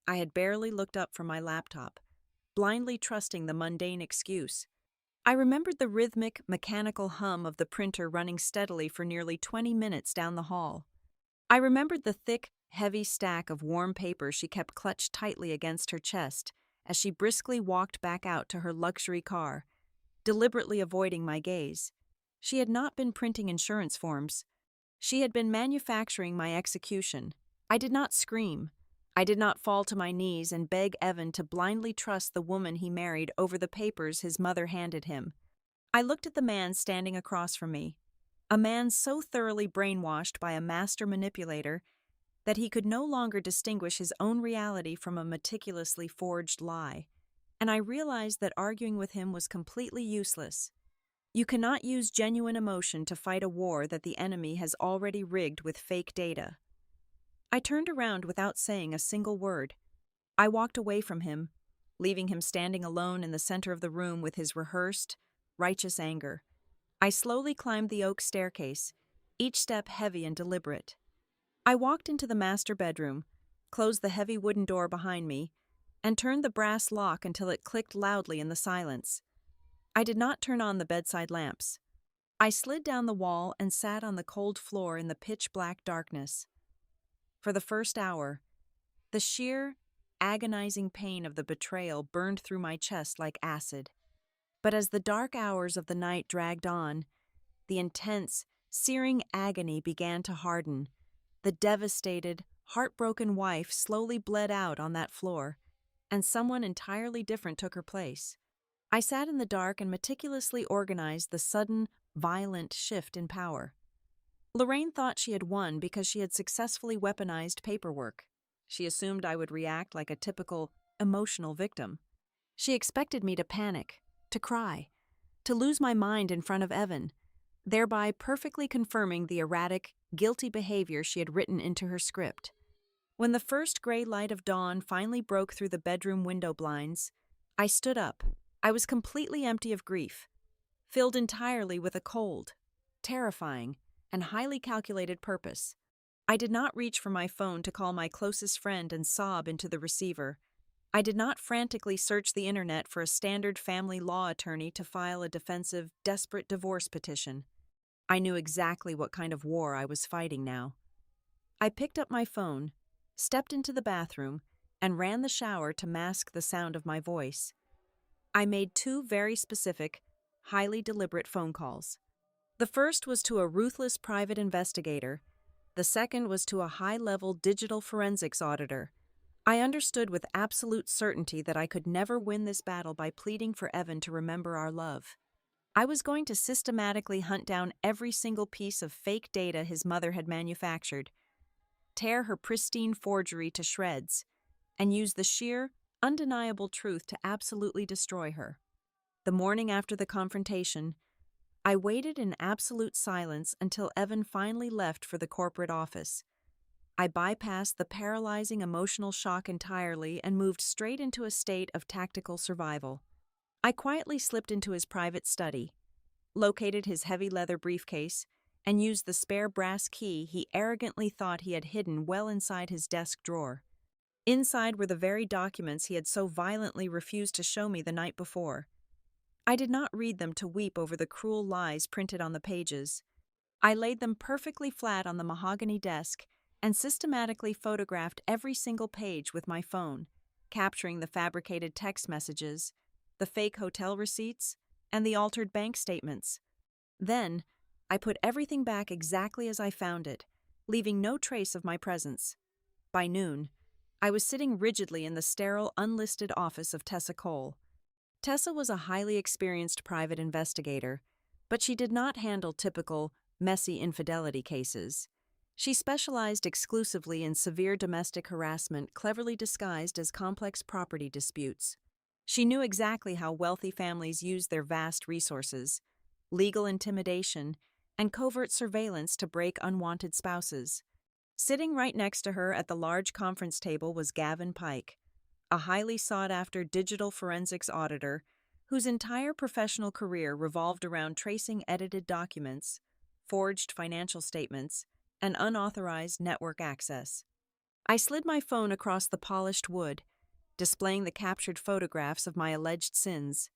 Speaker 1: I had barely looked up from my laptop, blindly trusting the mundane excuse. I remembered the rhythmic, mechanical hum of the printer running steadily for nearly 20 minutes down the hall. I remembered the thick, heavy stack of warm paper she kept clutched tightly against her chest as she briskly walked back out to her luxury car, deliberately avoiding my gaze. She had not been printing insurance forms. She had been manufacturing my execution. I did not scream. I did not fall to my knees and beg Evan to blindly trust the woman he married over the papers his mother handed him. I looked at the man standing across from me, a man so thoroughly brainwashed by a master manipulator that he could no longer distinguish his own reality from a meticulously forged lie, and I realized that arguing with him was completely useless. You cannot use genuine emotion to fight a war that the enemy has already rigged with fake data. I turned around without saying a single word. I walked away from him, leaving him standing alone in the center of the room with his rehearsed, righteous anger. I slowly climbed the oak staircase, each step heavy and deliberate. I walked into the master bedroom, closed the heavy wooden door behind me, and turned the brass lock until it clicked loudly in the silence. I did not turn on the bedside lamps. I slid down the wall and sat on the cold floor in the pitch-black darkness. For the first hour, the sheer, agonizing pain of the betrayal burned through my chest like acid. But as the dark hours of the night dragged on, the intense, searing agony began to harden. The devastated, heartbroken wife slowly bled out on that floor, and someone entirely different took her place. I sat in the dark and meticulously organized the sudden, violent shift in power. Lorraine thought she had won because she had successfully weaponized paperwork. She assumed I would react like a typical, emotional victim. She expected me to panic, to cry, to lose my mind in front of Evan, thereby perfectly confirming the erratic, guilty behavior she had written into her script. When the first gray light of dawn finally broke through the bedroom window blinds, I stood up. I was completely empty of grief, filled entirely with a cold, terrifying, and highly calculated purpose. I did not reach for my phone to call my closest friend and sob into the receiver. I did not frantically search the internet for a standard family law attorney to file a defensive, desperate divorce petition. I knew exactly what kind of war I was fighting now. I picked up my phone, stepped into the bathroom, and ran the shower to mask the sound of my voice. I made two very specific, highly deliberate phone calls. The first was to a ruthless private investigator. The second was to a high-level digital forensics auditor. I understood with absolute certainty that I could never win this battle by pleading for Evan to remember our love. I was going to systematically hunt down every single piece of fake data his mother had manufactured, tear her pristine forgery to shreds, and use the sheer, undeniable truth to absolutely destroy her. The morning after the confrontation, I waited in absolute silence until Evan finally left for the corporate office. I bypassed the paralyzing emotional shock entirely and moved straight into a state of tactical survival. I quietly slipped into his private study, located his heavy leather briefcase, and used the spare brass key he arrogantly thought he had hidden well inside his desk drawer. Inside were the very documents he had so violently refused to show me the night before. I did not read them to weep over the cruel lies printed on the pages. I laid them perfectly flat on the mahogany desk and systematically photographed every single page with my phone, capturing the fabricated text messages, the fake hotel receipts, and the altered bank statements. Then, I put everything back exactly as I found it, leaving no trace of my presence. By noon, I was sitting rigidly in the sterile, unlisted office of Tessa Cole. Tessa was a highly experienced private investigator, but she did not handle typical, messy infidelity cases. She specialized exclusively in severe domestic harassment cleverly disguised as complex property disputes. She knew exactly how wealthy families use their vast resources, legal intimidation, and covert surveillance to break unwanted spouses. Sitting right next to her at the large conference table was Gavin Pike, a highly sought-after digital forensics auditor whose entire professional career revolved around tracing edited documents, forged financial statements, and unauthorized network access. I slid my phone across the polished wood, displaying the captured photographs of my alleged sins.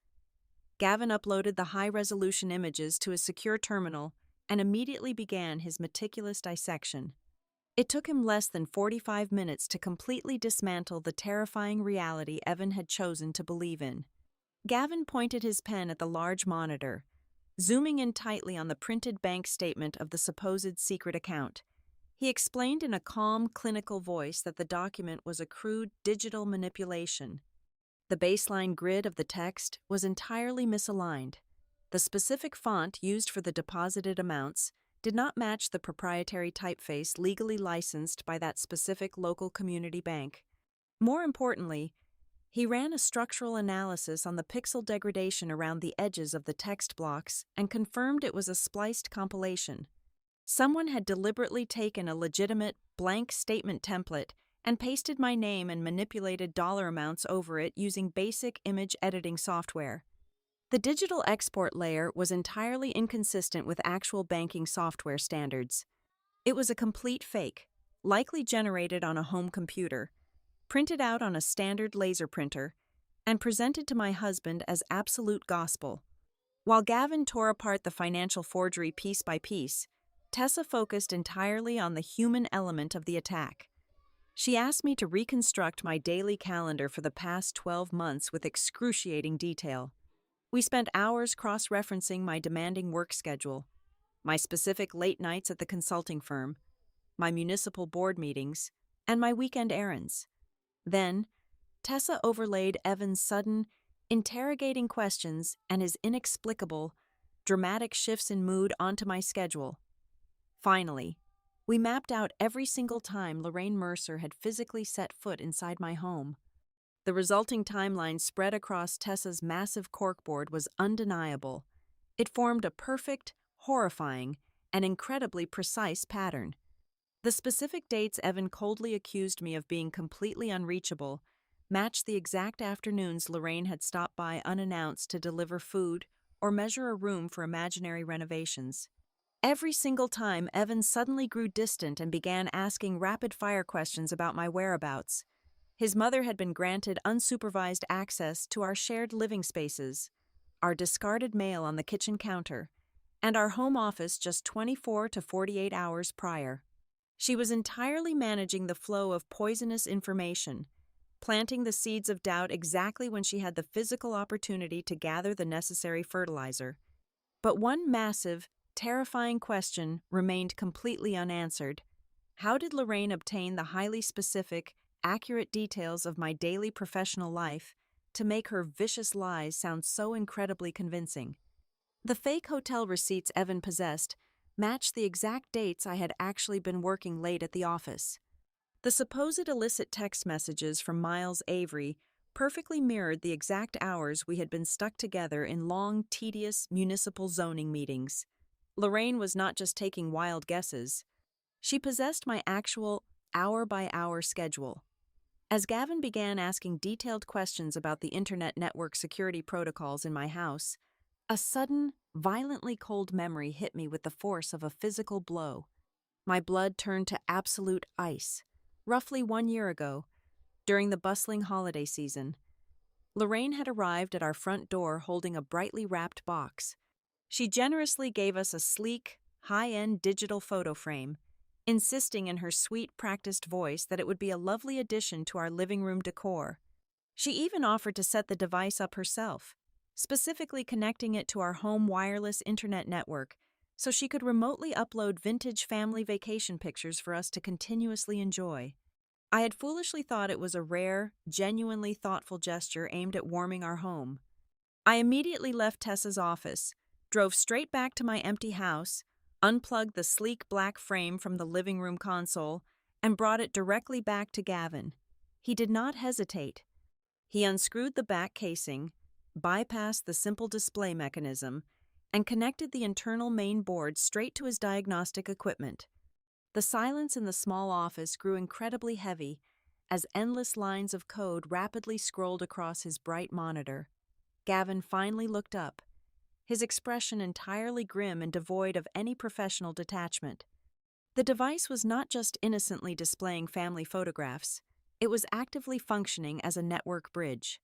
Speaker 1: Gavin uploaded the high-resolution images to a secure terminal and immediately began his meticulous dissection. It took him less than 45 minutes to completely dismantle the terrifying reality Evan had chosen to believe in. Gavin pointed his pen at the large monitor, zooming in tightly on the printed bank statement of the supposed secret account. He explained in a calm, clinical voice that the document was a crude digital manipulation. The baseline grid of the text was entirely misaligned. The specific font used for the deposited amounts did not match the proprietary typeface legally licensed by that specific local community bank. More importantly, he ran a structural analysis on the pixel degradation around the edges of the text blocks and confirmed it was a spliced compilation. Someone had deliberately taken a legitimate, blank statement template and pasted my name and manipulated dollar amounts over it using basic image editing software. The digital export layer was entirely inconsistent with actual banking software standards. It was a complete fake, likely generated on a home computer, printed out on a standard laser printer, and presented to my husband as absolute gospel. While Gavin tore apart the financial forgery piece by piece, Tessa focused entirely on the human element of the attack. She asked me to reconstruct my daily calendar for the past 12 months with excruciating detail. We spent hours cross-referencing my demanding work schedule, my specific late nights at the consulting firm, my municipal board meetings, and my weekend errands. Then, Tessa overlaid Evan's sudden, interrogating questions and his inexplicable, dramatic shifts in mood onto my schedule. Finally, we mapped out every single time Lorraine Mercer had physically set foot inside my home. The resulting timeline spread across Tessa's massive corkboard was undeniable. It formed a perfect, horrifying, and incredibly precise pattern. The specific dates Evan coldly accused me of being completely unreachable matched the exact afternoons Lorraine had stopped by unannounced to deliver food or measure a room for imaginary renovations. Every single time, Evan suddenly grew distant and began asking rapid-fire questions about my whereabouts. His mother had been granted unsupervised access to our shared living spaces, our discarded mail on the kitchen counter, and our home office just 24 to 48 hours prior. She was entirely managing the flow of poisonous information, planting the seeds of doubt exactly when she had the physical opportunity to gather the necessary fertilizer. But one massive, terrifying question remained completely unanswered. How did Lorraine obtain the highly specific, accurate details of my daily professional life to make her vicious lies sound so incredibly convincing? The fake hotel receipts Evan possessed matched the exact dates I had actually been working late at the office. The supposed illicit text messages from Miles Avery perfectly mirrored the exact hours we had been stuck together in long, tedious municipal zoning meetings. Lorraine was not just taking wild guesses. She possessed my actual hour-by-hour schedule. As Gavin began asking detailed questions about the internet network security protocols in my house, a sudden, violently cold memory hit me with the force of a physical blow. My blood turned to absolute ice. Roughly 1 year ago, during the bustling holiday season, Lorraine had arrived at our front door holding a brightly wrapped box. She generously gave us a sleek, high-end digital photo frame, insisting in her sweet, practiced voice that it would be a lovely addition to our living room decor. She even offered to set the device up herself, specifically connecting it to our home wireless internet network so she could remotely upload vintage family vacation pictures for us to continuously enjoy. I had foolishly thought it was a rare, genuinely thoughtful gesture aimed at warming our home. I immediately left Tessa's office, drove straight back to my empty house, unplugged the sleek black frame from the living room console, and brought it directly back to Gavin. He did not hesitate. He unscrewed the back casing, bypassed the simple display mechanism, and connected the internal main board straight to his diagnostic equipment. The silence in the small office grew incredibly heavy as endless lines of code rapidly scrolled across his bright monitor. Gavin finally looked up, his expression entirely grim and devoid of any professional detachment. The device was not just innocently displaying family photographs, it was actively functioning as a network bridge.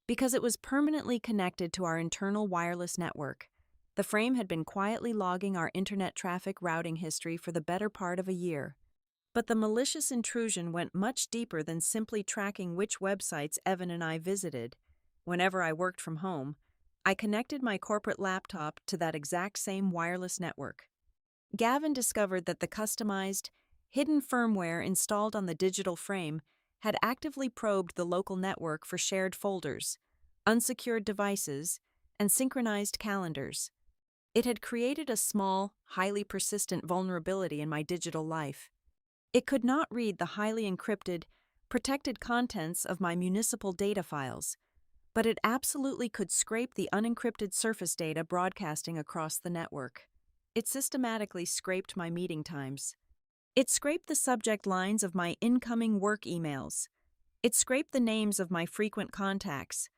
Speaker 1: Because it was permanently connected to our internal wireless network, the frame had been quietly logging our internet traffic routing history for the better part of a year. But the malicious intrusion went much deeper than simply tracking which websites Evan and I visited. Whenever I worked from home, I connected my corporate laptop to that exact same wireless network. Gavin discovered that the customized, hidden firmware installed on the digital frame had actively probed the local network for shared folders, unsecured devices, and synchronized calendars. It had created a small, highly persistent vulnerability in my digital life. It could not read the highly encrypted, protected contents of my municipal data files, but it absolutely could scrape the unencrypted surface data broadcasting across the network. It systematically scraped my meeting times. It scraped the subject lines of my incoming work emails. It scraped the names of my frequent contacts,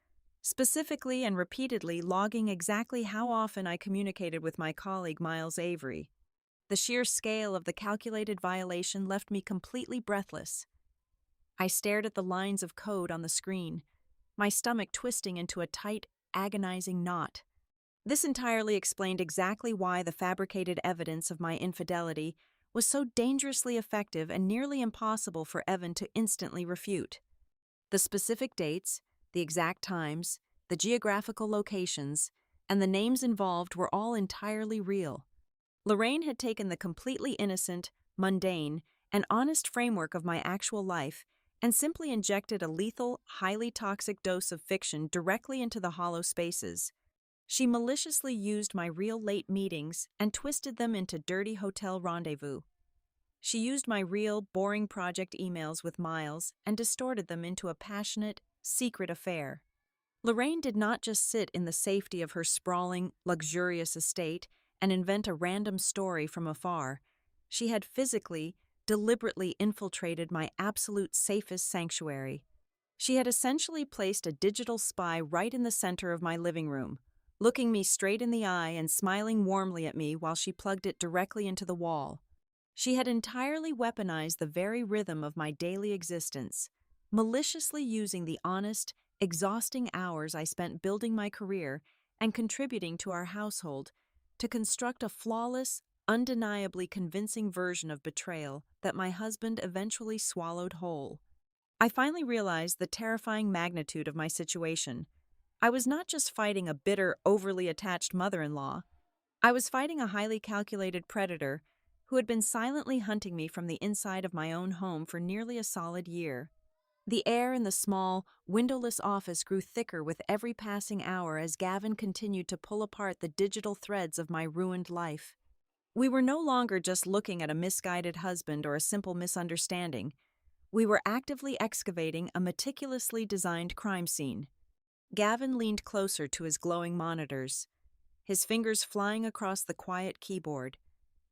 Speaker 1: specifically and repeatedly logging exactly how often I communicated with my colleague Miles Avery. The sheer scale of the calculated violation left me completely breathless. I stared at the lines of code on the screen, my stomach twisting into a tight, agonizing knot. This entirely explained exactly why the fabricated evidence of my infidelity was so dangerously effective and nearly impossible for Evan to instantly refute. The specific dates, the exact times, the geographical locations, and the names involved were all entirely real. Lorraine had taken the completely innocent, mundane, and honest framework of my actual life and simply injected a lethal, highly toxic dose of fiction directly into the hollow spaces. She maliciously used my real late meetings and twisted them into dirty hotel rendezvous. She used my real, boring project emails with Miles and distorted them into a passionate, secret affair. Lorraine did not just sit in the safety of her sprawling, luxurious estate and invent a random story from afar. She had physically, deliberately infiltrated my absolute safest sanctuary. She had essentially placed a digital spy right in the center of my living room, looking me straight in the eye and smiling warmly at me while she plugged it directly into the wall. She had entirely weaponized the very rhythm of my daily existence, maliciously using the honest, exhausting hours I spent building my career and contributing to our household to construct a flawless, undeniably convincing version of betrayal that my husband eventually swallowed whole. I finally realized the terrifying magnitude of my situation. I was not just fighting a bitter, overly attached mother-in-law. I was fighting a highly calculated predator who had been silently hunting me from the inside of my own home for nearly a solid year. The air in the small, windowless office grew thicker with every passing hour as Gavin continued to pull apart the digital threads of my ruined life. We were no longer just looking at a misguided husband or a simple misunderstanding. We were actively excavating a meticulously designed crime scene. Gavin leaned closer to his glowing monitors, his fingers flying across the quiet keyboard.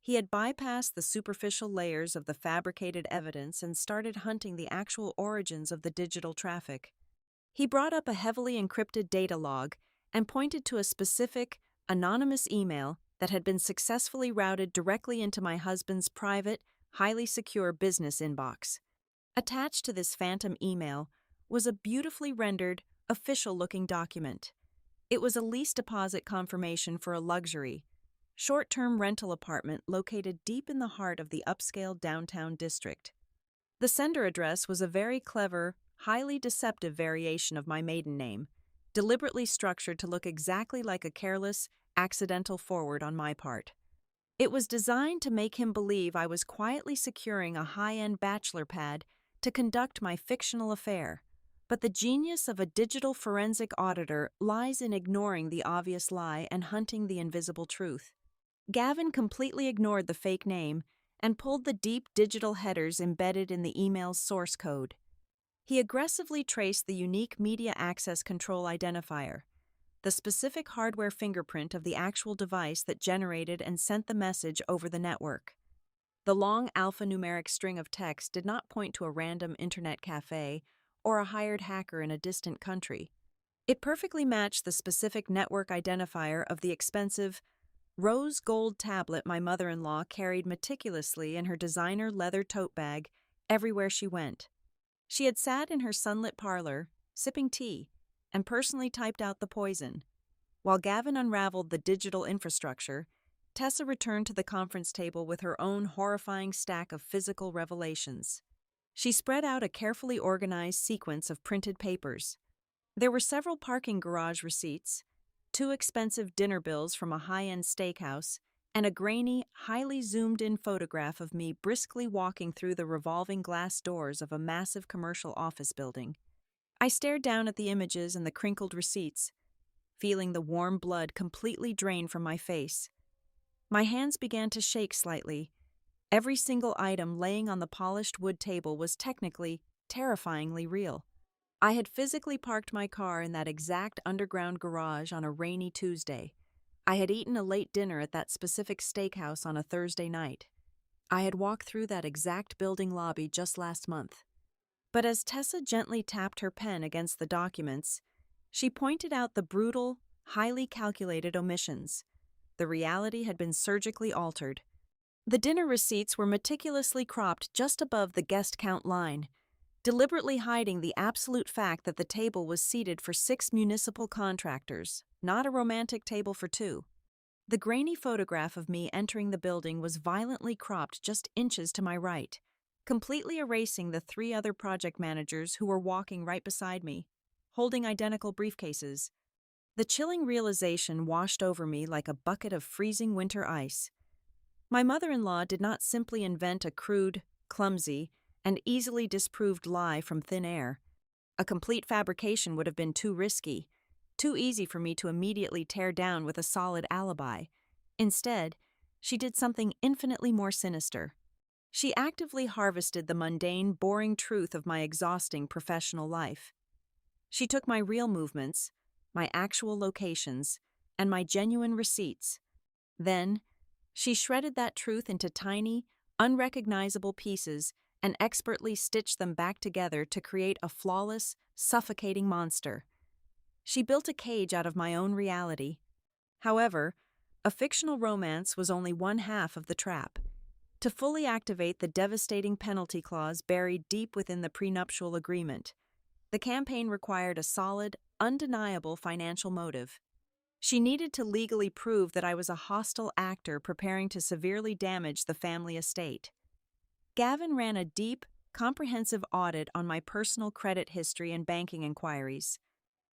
Speaker 1: He had bypassed the superficial layers of the fabricated evidence and started hunting the actual origins of the digital traffic. He brought up a heavily encrypted data log and pointed to a specific, anonymous email that had been successfully routed directly into my husband's private, highly secure business inbox. Attached to this phantom email was a beautifully rendered, official-looking document. It was a lease deposit confirmation for a luxury, short-term rental apartment located deep in the heart of the upscale downtown district. The sender address was a very clever, highly deceptive variation of my maiden name, deliberately structured to look exactly like a careless, accidental forward on my part. It was designed to make him believe I was quietly securing a high-end bachelor pad to conduct my fictional affair. But the genius of a digital forensic auditor lies in ignoring the obvious lie and hunting the invisible truth. Gavin completely ignored the fake name and pulled the deep digital headers embedded in the email's source code. He aggressively traced the unique media access control identifier, the specific hardware fingerprint of the actual device that generated and sent the message over the network. The long alphanumeric string of text did not point to a random internet cafe or a hired hacker in a distant country. It perfectly matched the specific network identifier of the expensive, rose gold tablet my mother-in-law carried meticulously in her designer leather tote bag everywhere she went. She had sat in her sunlit parlor, sipping tea, and personally typed out the poison. While Gavin unraveled the digital infrastructure, Tessa returned to the conference table with her own horrifying stack of physical revelations. She spread out a carefully organized sequence of printed papers. There were several parking garage receipts, 2 expensive dinner bills from a high-end steakhouse, and a grainy, highly zoomed-in photograph of me briskly walking through the revolving glass doors of a massive commercial office building. I stared down at the images and the crinkled receipts, feeling the warm blood completely drain from my face. My hands began to shake slightly. Every single item laying on the polished wood table was technically, terrifyingly real. I had physically parked my car in that exact underground garage on a rainy Tuesday. I had eaten a late dinner at that specific steakhouse on a Thursday night. I had walked through that exact building lobby just last month. But as Tessa gently tapped her pen against the documents, She pointed out the brutal, highly calculated omissions. The reality had been surgically altered. The dinner receipts were meticulously cropped just above the guest count line, deliberately hiding the absolute fact that the table was seated for 6 municipal contractors, not a romantic table for 2. The grainy photograph of me entering the building was violently cropped just inches to my right, completely erasing the 3 other project managers who were walking right beside me, holding identical briefcases. The chilling realization washed over me like a bucket of freezing winter ice. My mother-in-law did not simply invent a crude, clumsy, and easily disproved lie from thin air. A complete fabrication would have been too risky, too easy for me to immediately tear down with a solid alibi. Instead, she did something infinitely more sinister. She actively harvested the mundane, boring truth of my exhausting professional life. She took my real movements, my actual locations, and my genuine receipts. Then, she shredded that truth into tiny, unrecognizable pieces and expertly stitched them back together to create a flawless, suffocating monster. She built a cage out of my own reality. However, a fictional romance was only one half of the trap. To fully activate the devastating penalty clause buried deep within the prenuptial agreement, the campaign required a solid, undeniable financial motive. She needed to legally prove that I was a hostile actor preparing to severely damage the family estate. Gavin ran a deep, comprehensive audit on my personal credit history and banking inquiries.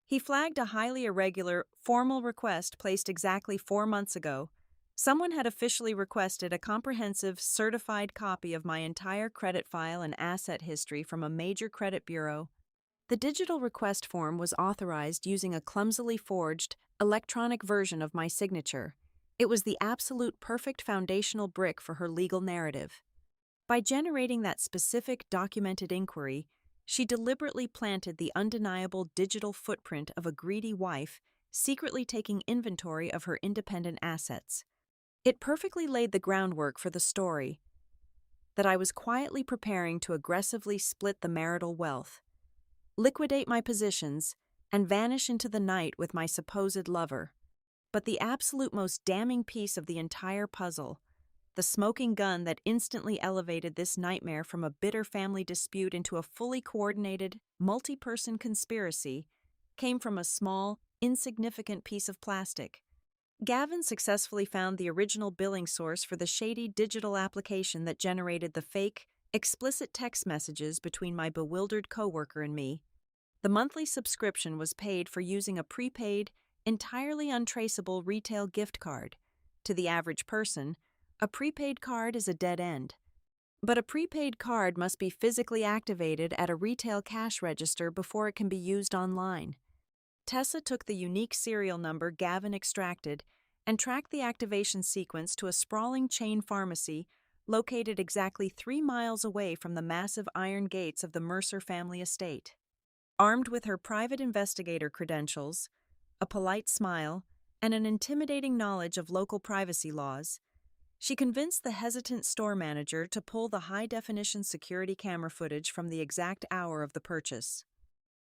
Speaker 1: He flagged a highly irregular, formal request placed exactly 4 months ago. Someone had officially requested a comprehensive, certified copy of my entire credit file and asset history from a major credit bureau. The digital request form was authorized using a clumsily forged, electronic version of my signature. It was the absolute perfect foundational brick for her legal narrative. By generating that specific documented inquiry, she deliberately planted the undeniable digital footprint of a greedy wife secretly taking inventory of her independent assets. It perfectly laid the groundwork for the story that I was quietly preparing to aggressively split the marital wealth, liquidate my positions, and vanish into the night with my supposed lover. But the absolute most damning piece of the entire puzzle, the smoking gun that instantly elevated this nightmare from a bitter family dispute into a fully coordinated, multi-person conspiracy, came from a small, insignificant piece of plastic. Gavin successfully found the original billing source for the shady digital application that generated the fake, explicit text messages between my bewildered coworker and me. The monthly subscription was paid for using a prepaid, entirely untraceable retail gift card. To the average person, a prepaid card is a dead end. But a prepaid card must be physically activated at a retail cash register before it can be used online. Tessa took the unique serial number Gavin extracted and tracked the activation sequence to a sprawling chain pharmacy located exactly 3 miles away from the massive iron gates of the Mercer family estate. Armed with her private investigator credentials, a polite smile, and an intimidating knowledge of local privacy laws, she convinced the hesitant store manager to pull the high-definition security camera footage from the exact hour of the purchase.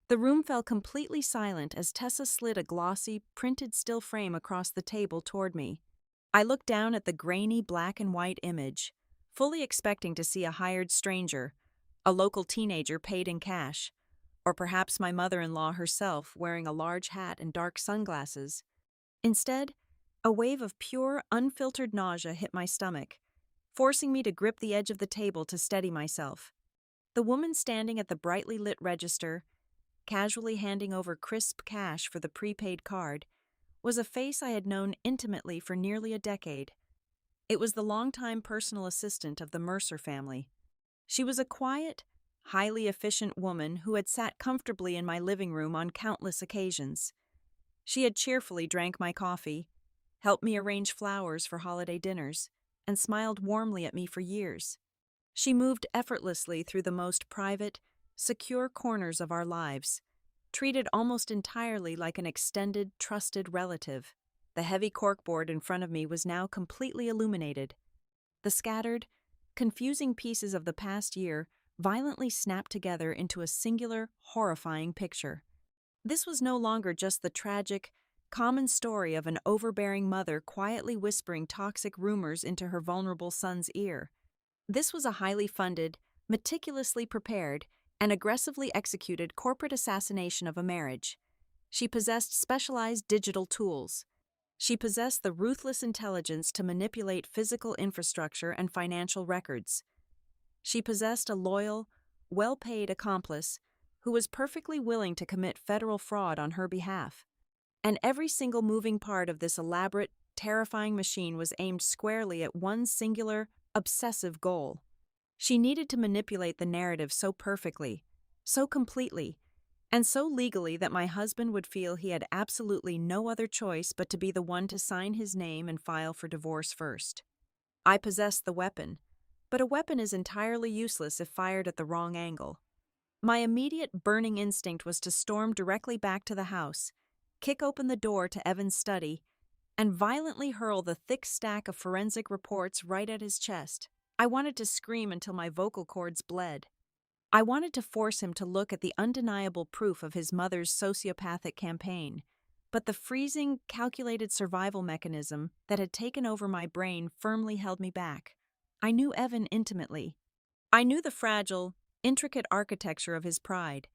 Speaker 1: The room fell completely silent as Tessa slid a glossy, printed still frame across the table toward me. I looked down at the grainy black and white image, fully expecting to see a hired stranger, a local teenager paid in cash, or perhaps my mother-in-law herself wearing a large hat and dark sunglasses. Instead, a wave of pure, unfiltered nausea hit my stomach, forcing me to grip the edge of the table to steady myself. The woman standing at the brightly lit register, casually handing over crisp cash for the prepaid card, was a face I had known intimately for nearly a decade. It was the longtime personal assistant of the Mercer family. She was a quiet, highly efficient woman who had sat comfortably in my living room on countless occasions. She had cheerfully drank my coffee, helped me arrange flowers for holiday dinners, and smiled warmly at me for years. She moved effortlessly through the most private, secure corners of our lives, treated almost entirely like an extended, trusted relative. The heavy corkboard in front of me was now completely illuminated. The scattered, confusing pieces of the past year violently snapped together into a singular, horrifying picture. This was no longer just the tragic, common story of an overbearing mother quietly whispering toxic rumors into her vulnerable son's ear. This was a highly funded, meticulously prepared, and aggressively executed corporate assassination of a marriage. She possessed specialized digital tools. She possessed the ruthless intelligence to manipulate physical infrastructure and financial records. She possessed a loyal, well-paid accomplice who was perfectly willing to commit federal fraud on her behalf. And every single moving part of this elaborate, terrifying machine was aimed squarely at one singular, obsessive goal. She needed to manipulate the narrative so perfectly, so completely, and so legally that my husband would feel he had absolutely no other choice but to be the one to sign his name and file for divorce first. I possessed the weapon, but a weapon is entirely useless if fired at the wrong angle. My immediate burning instinct was to storm directly back to the house, kick open the door to Evan's study, and violently hurl the thick stack of forensic reports right at his chest. I wanted to scream until my vocal cords bled. I wanted to force him to look at the undeniable proof of his mother's sociopathic campaign, but the freezing, calculated survival mechanism that had taken over my brain firmly held me back. I knew Evan intimately. I knew the fragile, intricate architecture of his pride.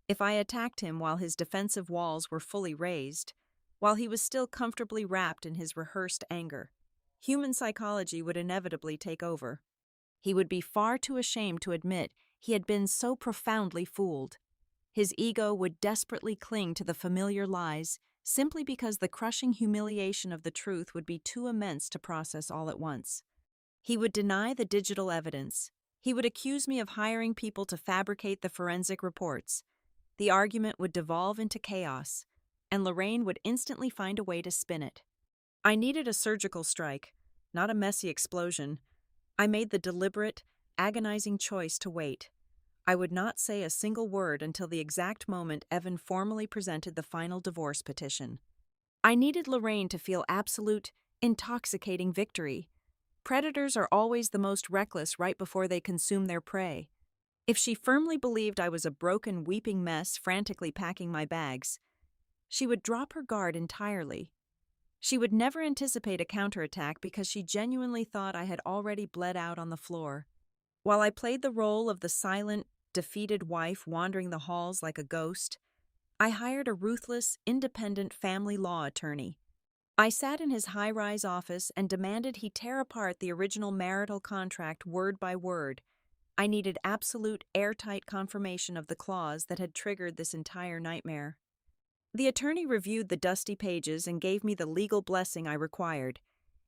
Speaker 1: If I attacked him while his defensive walls were fully raised, while he was still comfortably wrapped in his rehearsed anger, human psychology would inevitably take over. He would be far too ashamed to admit he had been so profoundly fooled. His ego would desperately cling to the familiar lies simply because the crushing humiliation of the truth would be too immense to process all at once. He would deny the digital evidence. He would accuse me of hiring people to fabricate the forensic reports. The argument would devolve into chaos, and Lorraine would instantly find a way to spin it. I needed a surgical strike, not a messy explosion. I made the deliberate, agonizing choice to wait. I would not say a single word until the exact moment Evan formally presented the final divorce petition. I needed Lorraine to feel absolute, intoxicating victory. Predators are always the most reckless right before they consume their prey. If she firmly believed I was a broken, weeping mess frantically packing my bags, she would drop her guard entirely. She would never anticipate a counterattack because she genuinely thought I had already bled out on the floor. While I played the role of the silent, defeated wife wandering the halls like a ghost, I hired a ruthless, independent family law attorney. I sat in his high-rise office and demanded he tear apart the original marital contract word by word. I needed absolute, airtight confirmation of the clause that had triggered this entire nightmare. The attorney reviewed the dusty pages and gave me the legal blessing I required.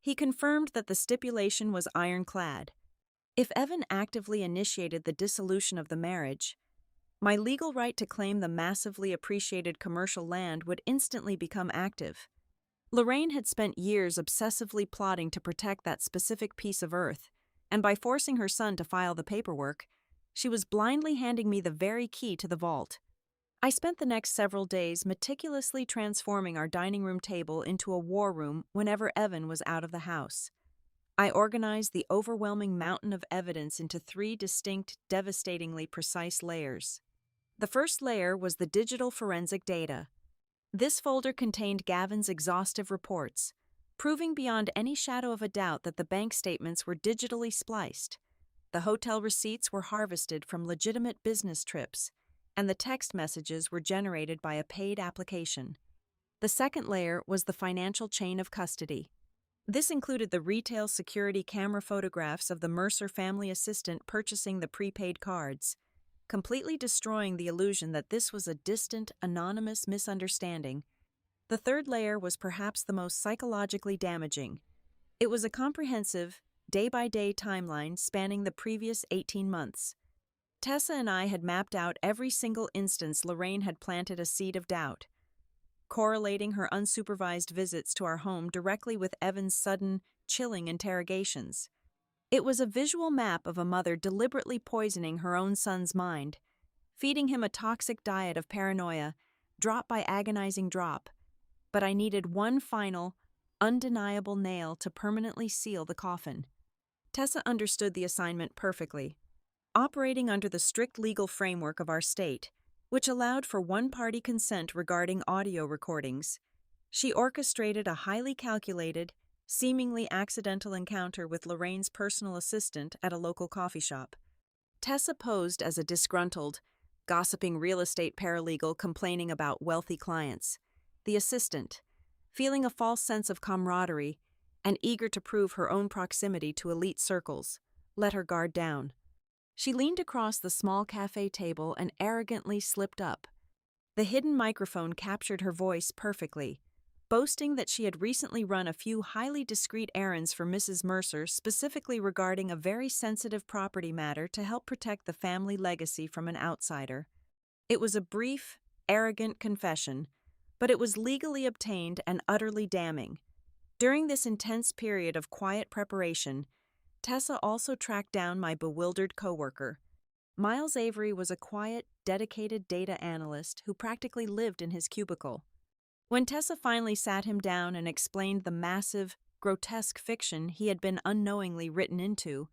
Speaker 1: He confirmed that the stipulation was ironclad. If Evan actively initiated the dissolution of the marriage, my legal right to claim the massively appreciated commercial land would instantly become active. Lorraine had spent years obsessively plotting to protect that specific piece of earth, and by forcing her son to file the paperwork, she was blindly handing me the very key to the vault. I spent the next several days meticulously transforming our dining room table into a war room whenever Evan was out of the house. I organized the overwhelming mountain of evidence into 3 distinct, devastatingly precise layers. The first layer was the digital forensic data. This folder contained Gavin's exhaustive reports, proving beyond any shadow of a doubt that the bank statements were digitally spliced. The hotel receipts were harvested from legitimate business trips, and the text messages were generated by a paid application. The second layer was the financial chain of custody. This included the retail security camera photographs of the Mercer family assistant purchasing the prepaid cards, completely destroying the illusion that this was a distant, anonymous misunderstanding. The third layer was perhaps the most psychologically damaging. It was a comprehensive, day-by-day timeline spanning the previous 18 months. Tessa and I had mapped out every single instance Lorraine had planted a seed of doubt, correlating her unsupervised visits to our home directly with Evan's sudden, chilling interrogations. It was a visual map of a mother deliberately poisoning her own son's mind, feeding him a toxic diet of paranoia, drop by agonizing drop. But I needed one final, undeniable nail to permanently seal the coffin. Tessa understood the assignment perfectly. Operating under the strict legal framework of our state, which allowed for one-party consent regarding audio recordings. She orchestrated a highly calculated, seemingly accidental encounter with Lorraine's personal assistant at a local coffee shop. Tessa posed as a disgruntled, gossiping real estate paralegal complaining about wealthy clients. The assistant, feeling a false sense of camaraderie and eager to prove her own proximity to elite circles, let her guard down. She leaned across the small cafe table and arrogantly slipped up. The hidden microphone captured her voice perfectly, boasting that she had recently run a few highly discreet errands for Mrs. Mercer specifically regarding a very sensitive property matter to help protect the family legacy from an outsider. It was a brief, arrogant confession, but it was legally obtained and utterly damning. During this intense period of quiet preparation, Tessa also tracked down my bewildered coworker. Miles Avery was a quiet, dedicated data analyst who practically lived in his cubicle. When Tessa finally sat him down and explained the massive, grotesque fiction he had been unknowingly written into,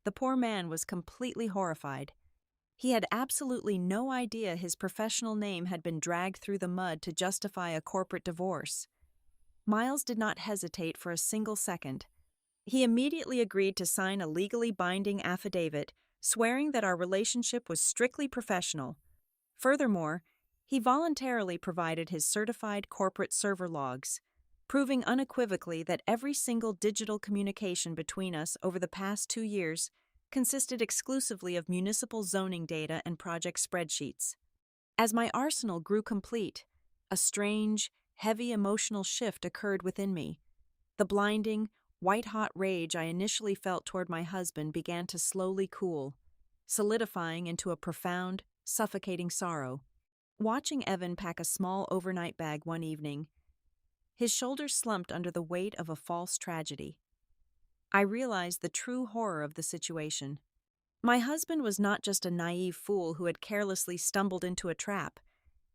Speaker 1: the poor man was completely horrified. He had absolutely no idea his professional name had been dragged through the mud to justify a corporate divorce. Miles did not hesitate for a single second. He immediately agreed to sign a legally binding affidavit swearing that our relationship was strictly professional. Furthermore, he voluntarily provided his certified corporate server logs, proving unequivocally that every single digital communication between us over the past 2 years consisted exclusively of municipal zoning data and project spreadsheets. As my arsenal grew complete, a strange, heavy emotional shift occurred within me. The blinding, white-hot rage I initially felt toward my husband began to slowly cool, solidifying into a profound, suffocating sorrow. Watching Evan pack a small overnight bag one evening, his shoulders slumped under the weight of a false tragedy. I realized the true horror of the situation. My husband was not just a naive fool who had carelessly stumbled into a trap.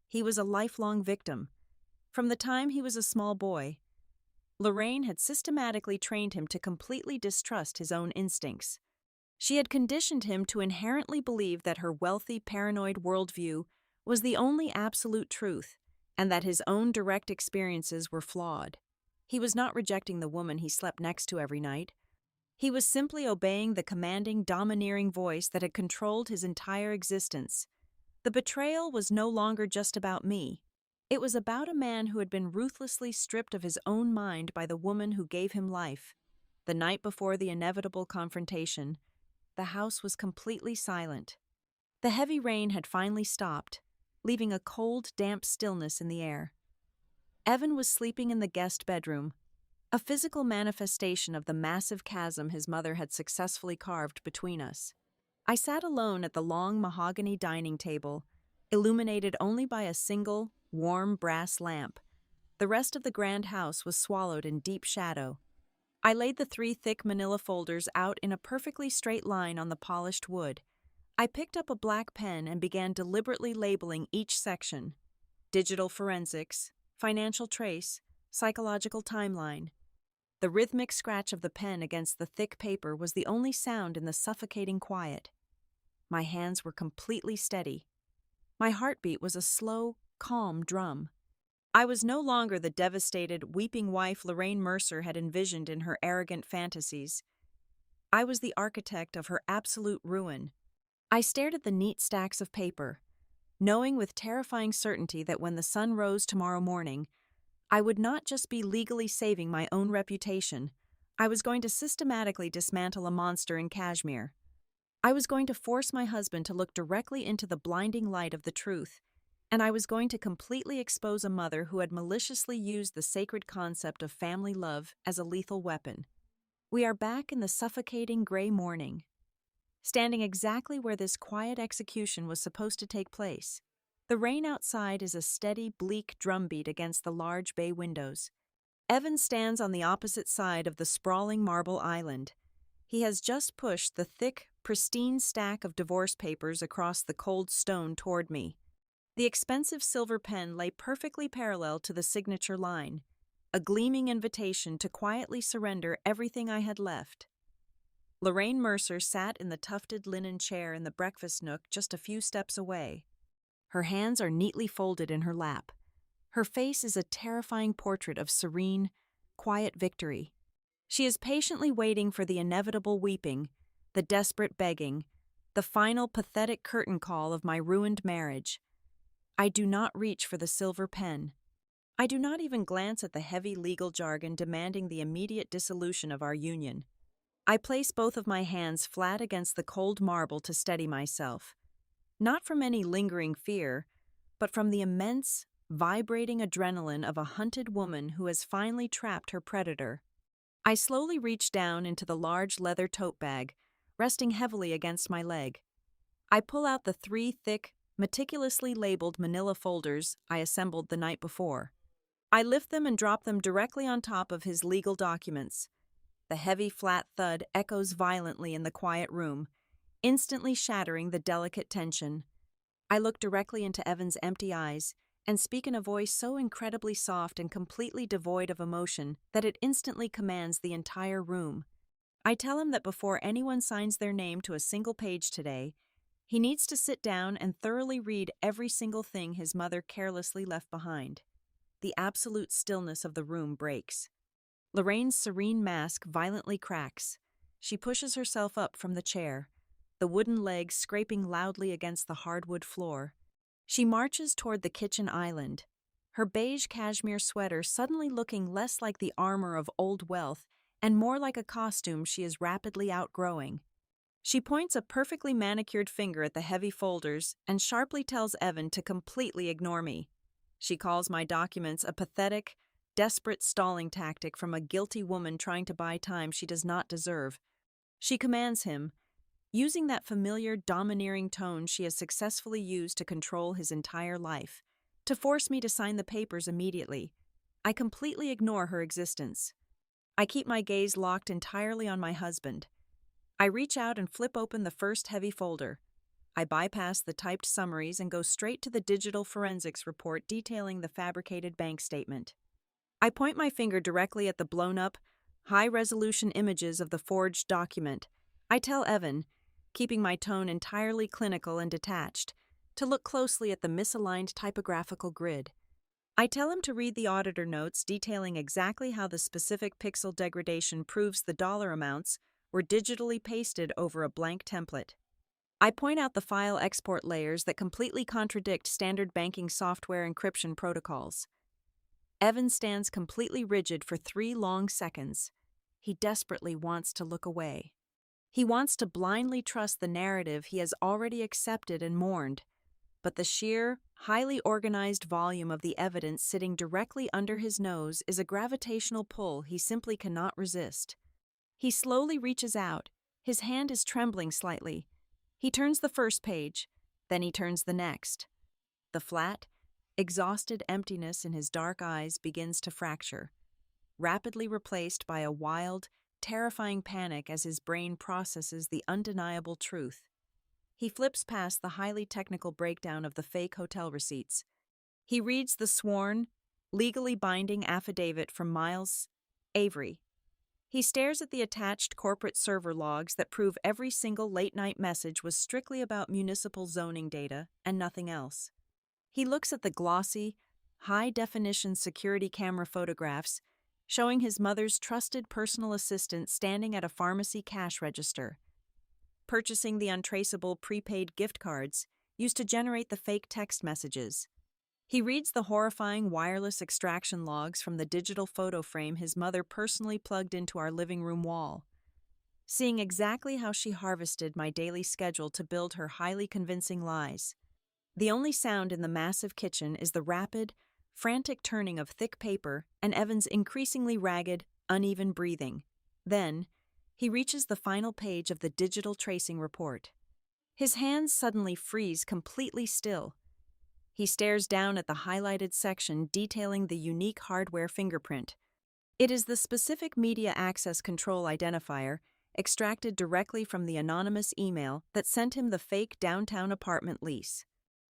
Speaker 1: He was a lifelong victim. From the time he was a small boy, Lorraine had systematically trained him to completely distrust his own instincts. She had conditioned him to inherently believe that her wealthy, paranoid worldview was the only absolute truth, and that his own direct experiences were flawed. He was not rejecting the woman he slept next to every night. He was simply obeying the commanding, domineering voice that had controlled his entire existence. The betrayal was no longer just about me. It was about a man who had been ruthlessly stripped of his own mind by the woman who gave him life. The night before the inevitable confrontation, the house was completely silent. The heavy rain had finally stopped, leaving a cold, damp stillness in the air. Evan was sleeping in the guest bedroom, a physical manifestation of the massive chasm his mother had successfully carved between us. I sat alone at the long mahogany dining table, illuminated only by a single, warm brass lamp. The rest of the grand house was swallowed in deep shadow. I laid the 3 thick manila folders out in a perfectly straight line on the polished wood. I picked up a black pen and began deliberately labeling each section: digital forensics, financial trace, psychological timeline. The rhythmic scratch of the pen against the thick paper was the only sound in the suffocating quiet. My hands were completely steady. My heartbeat was a slow, calm drum. I was no longer the devastated, weeping wife Lorraine Mercer had envisioned in her arrogant fantasies. I was the architect of her absolute ruin. I stared at the neat stacks of paper, knowing with terrifying certainty that when the sun rose tomorrow morning, I would not just be legally saving my own reputation. I was going to systematically dismantle a monster in Kashmir. I was going to force my husband to look directly into the blinding light of the truth, and I was going to completely expose a mother who had maliciously used the sacred concept of family love as a lethal weapon. We are back in the suffocating gray morning, standing exactly where this quiet execution was supposed to take place. The rain outside is a steady, bleak drumbeat against the large bay windows. Evan stands on the opposite side of the sprawling marble island. He has just pushed the thick, pristine stack of divorce papers across the cold stone toward me. The expensive silver pen lay perfectly parallel to the signature line, a gleaming invitation to quietly surrender everything I had left. Lorraine Mercer sat in the tufted linen chair in the breakfast nook just a few steps away. Her hands are neatly folded in her lap. Her face is a terrifying portrait of serene, quiet victory. She is patiently waiting for the inevitable weeping, the desperate begging, the final pathetic curtain call of my ruined marriage. I do not reach for the silver pen. I do not even glance at the heavy legal jargon demanding the immediate dissolution of our union. I place both of my hands flat against the cold marble to steady myself, not from any lingering fear, but from the immense, vibrating adrenaline of a hunted woman who has finally trapped her predator. I slowly reach down into the large leather tote bag, resting heavily against my leg. I pull out the 3 thick, meticulously labeled manila folders I assembled the night before. I lift them and drop them directly on top of his legal documents. The heavy, flat thud echoes violently in the quiet room, instantly shattering the delicate tension. I look directly into Evan's empty eyes and speak in a voice so incredibly soft and completely devoid of emotion that it instantly commands the entire room. I tell him that before anyone signs their name to a single page today, he needs to sit down and thoroughly read every single thing his mother carelessly left behind. The absolute stillness of the room breaks. Lorraine's serene mask violently cracks. She pushes herself up from the chair, the wooden legs scraping loudly against the hardwood floor. She marches toward the kitchen island, her beige cashmere sweater suddenly looking less like the armor of old wealth and more like a costume she is rapidly outgrowing. She points a perfectly manicured finger at the heavy folders and sharply tells Evan to completely ignore me. She calls my documents a pathetic, desperate stalling tactic from a guilty woman trying to buy time she does not deserve. She commands him, using that familiar, domineering tone she has successfully used to control his entire life, to force me to sign the papers immediately. I completely ignore her existence. I keep my gaze locked entirely on my husband. I reach out and flip open the first heavy folder. I bypass the typed summaries and go straight to the digital forensics report detailing the fabricated bank statement. I point my finger directly at the blown-up, high-resolution images of the forged document. I tell Evan, keeping my tone entirely clinical and detached, to look closely at the misaligned typographical grid. I tell him to read the auditor notes detailing exactly how the specific pixel degradation proves the dollar amounts were digitally pasted over a blank template. I point out the file export layers that completely contradict standard banking software encryption protocols. Evan stands completely rigid for 3 long seconds. He desperately wants to look away. He wants to blindly trust the narrative he has already accepted and mourned, but the sheer, highly organized volume of the evidence sitting directly under his nose is a gravitational pull he simply cannot resist. He slowly reaches out. His hand is trembling slightly. He turns the first page, then he turns the next. The flat, exhausted emptiness in his dark eyes begins to fracture, rapidly replaced by a wild, terrifying panic as his brain processes the undeniable truth. He flips past the highly technical breakdown of the fake hotel receipts. He reads the sworn, legally binding affidavit from Miles Avery. He stares at the attached corporate server logs that prove every single late-night message was strictly about municipal zoning data and nothing else. He looks at the glossy, high-definition security camera photographs showing his mother's trusted personal assistant standing at a pharmacy cash register, purchasing the untraceable prepaid gift cards used to generate the fake text messages. He reads the horrifying wireless extraction logs from the digital photo frame his mother personally plugged into our living room wall, seeing exactly how she harvested my daily schedule to build her highly convincing lies. The only sound in the massive kitchen is the rapid, frantic turning of thick paper and Evan's increasingly ragged, uneven breathing. Then, he reaches the final page of the digital tracing report. His hands suddenly freeze completely still. He stares down at the highlighted section detailing the unique hardware fingerprint. It is the specific media access control identifier extracted directly from the anonymous email that sent him the fake downtown apartment lease.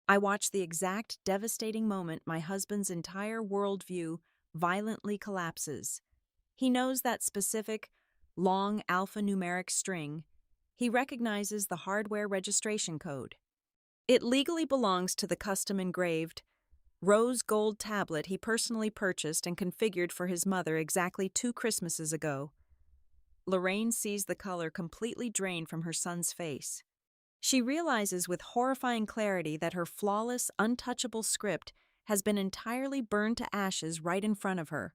Speaker 1: I watch the exact devastating moment my husband's entire worldview violently collapses. He knows that specific, long alphanumeric string. He recognizes the hardware registration code. It legally belongs to the custom engraved rose gold tablet he personally purchased and configured for his mother exactly 2 Christmases ago. Lorraine sees the color completely drained from her son's face. She realizes with horrifying clarity that her flawless, untouchable script has been entirely burned to ashes right in front of her.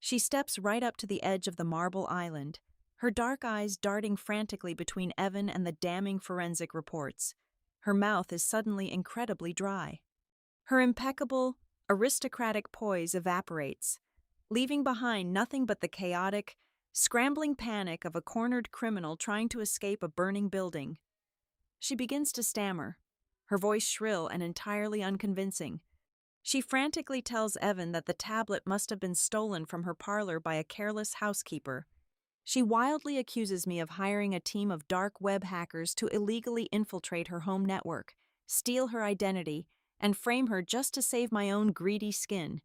Speaker 1: She steps right up to the edge of the marble island, her dark eyes darting frantically between Evan and the damning forensic reports. Her mouth is suddenly incredibly dry. Her impeccable, aristocratic poise evaporates, leaving behind nothing but the chaotic, scrambling panic of a cornered criminal trying to escape a burning building. She begins to stammer, her voice shrill and entirely unconvincing. She frantically tells Evan that the tablet must have been stolen from her parlor by a careless housekeeper. She wildly accuses me of hiring a team of dark web hackers to illegally infiltrate her home network, steal her identity, and frame her just to save my own greedy skin.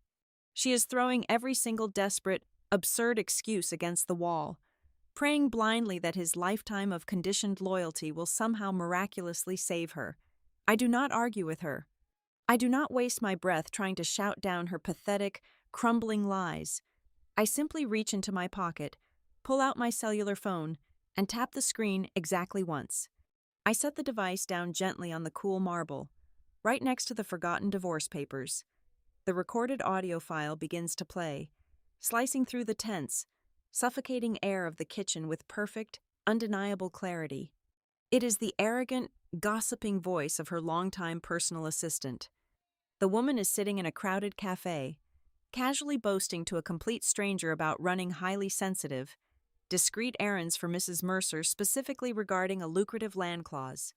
Speaker 1: She is throwing every single desperate, absurd excuse against the wall, praying blindly that his lifetime of conditioned loyalty will somehow miraculously save her. I do not argue with her. I do not waste my breath trying to shout down her pathetic, crumbling lies. I simply reach into my pocket, pull out my cellular phone, and tap the screen exactly once. I set the device down gently on the cool marble, right next to the forgotten divorce papers. The recorded audio file begins to play, slicing through the tense, suffocating air of the kitchen with perfect, undeniable clarity. It is the arrogant, gossiping voice of her longtime personal assistant. The woman is sitting in a crowded cafe, casually boasting to a complete stranger about running highly sensitive, discreet errands for Mrs. Mercer specifically regarding a lucrative land clause,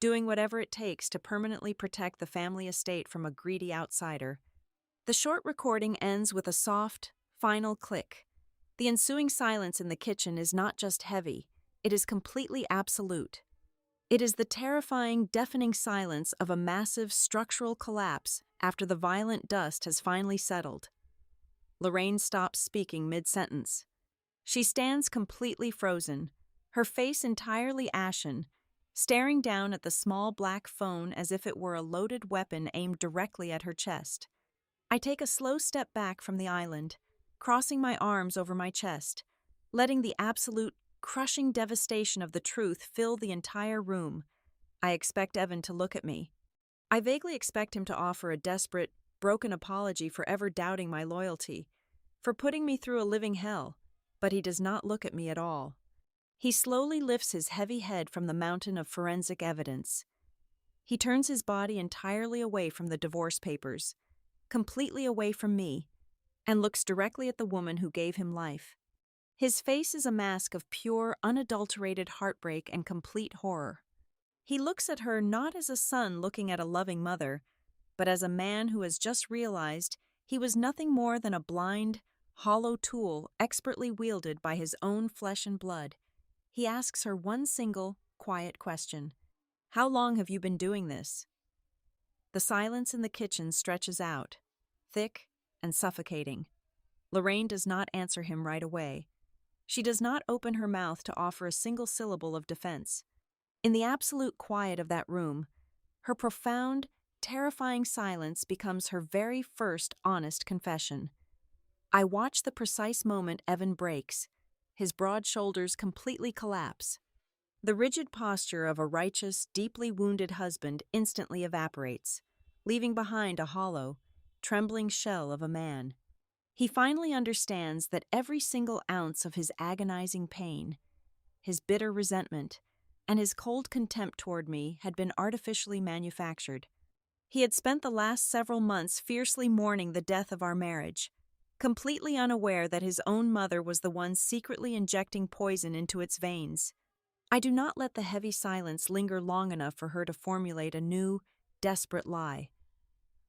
Speaker 1: doing whatever it takes to permanently protect the family estate from a greedy outsider. The short recording ends with a soft, final click. The ensuing silence in the kitchen is not just heavy, it is completely absolute. It is the terrifying, deafening silence of a massive structural collapse after the violent dust has finally settled. Lorraine stops speaking mid-sentence. She stands completely frozen, her face entirely ashen, staring down at the small black phone as if it were a loaded weapon aimed directly at her chest. I take a slow step back from the island, crossing my arms over my chest, letting the absolute, crushing devastation of the truth fill the entire room. I expect Evan to look at me. I vaguely expect him to offer a desperate, broken apology for ever doubting my loyalty, for putting me through a living hell, but he does not look at me at all. He slowly lifts his heavy head from the mountain of forensic evidence. He turns his body entirely away from the divorce papers, completely away from me, and looks directly at the woman who gave him life. His face is a mask of pure, unadulterated heartbreak and complete horror. He looks at her not as a son looking at a loving mother, but as a man who has just realized he was nothing more than a blind, hollow tool expertly wielded by his own flesh and blood. He asks her one single, quiet question. How long have you been doing this? The silence in the kitchen stretches out, thick and suffocating. Lorraine does not answer him right away. She does not open her mouth to offer a single syllable of defense. In the absolute quiet of that room, her profound, terrifying silence becomes her very first honest confession. I watch the precise moment Evan breaks. His broad shoulders completely collapse. The rigid posture of a righteous, deeply wounded husband instantly evaporates, leaving behind a hollow, trembling shell of a man. He finally understands that every single ounce of his agonizing pain, his bitter resentment, and his cold contempt toward me had been artificially manufactured. He had spent the last several months fiercely mourning the death of our marriage, completely unaware that his own mother was the one secretly injecting poison into its veins. I do not let the heavy silence linger long enough for her to formulate a new, desperate lie.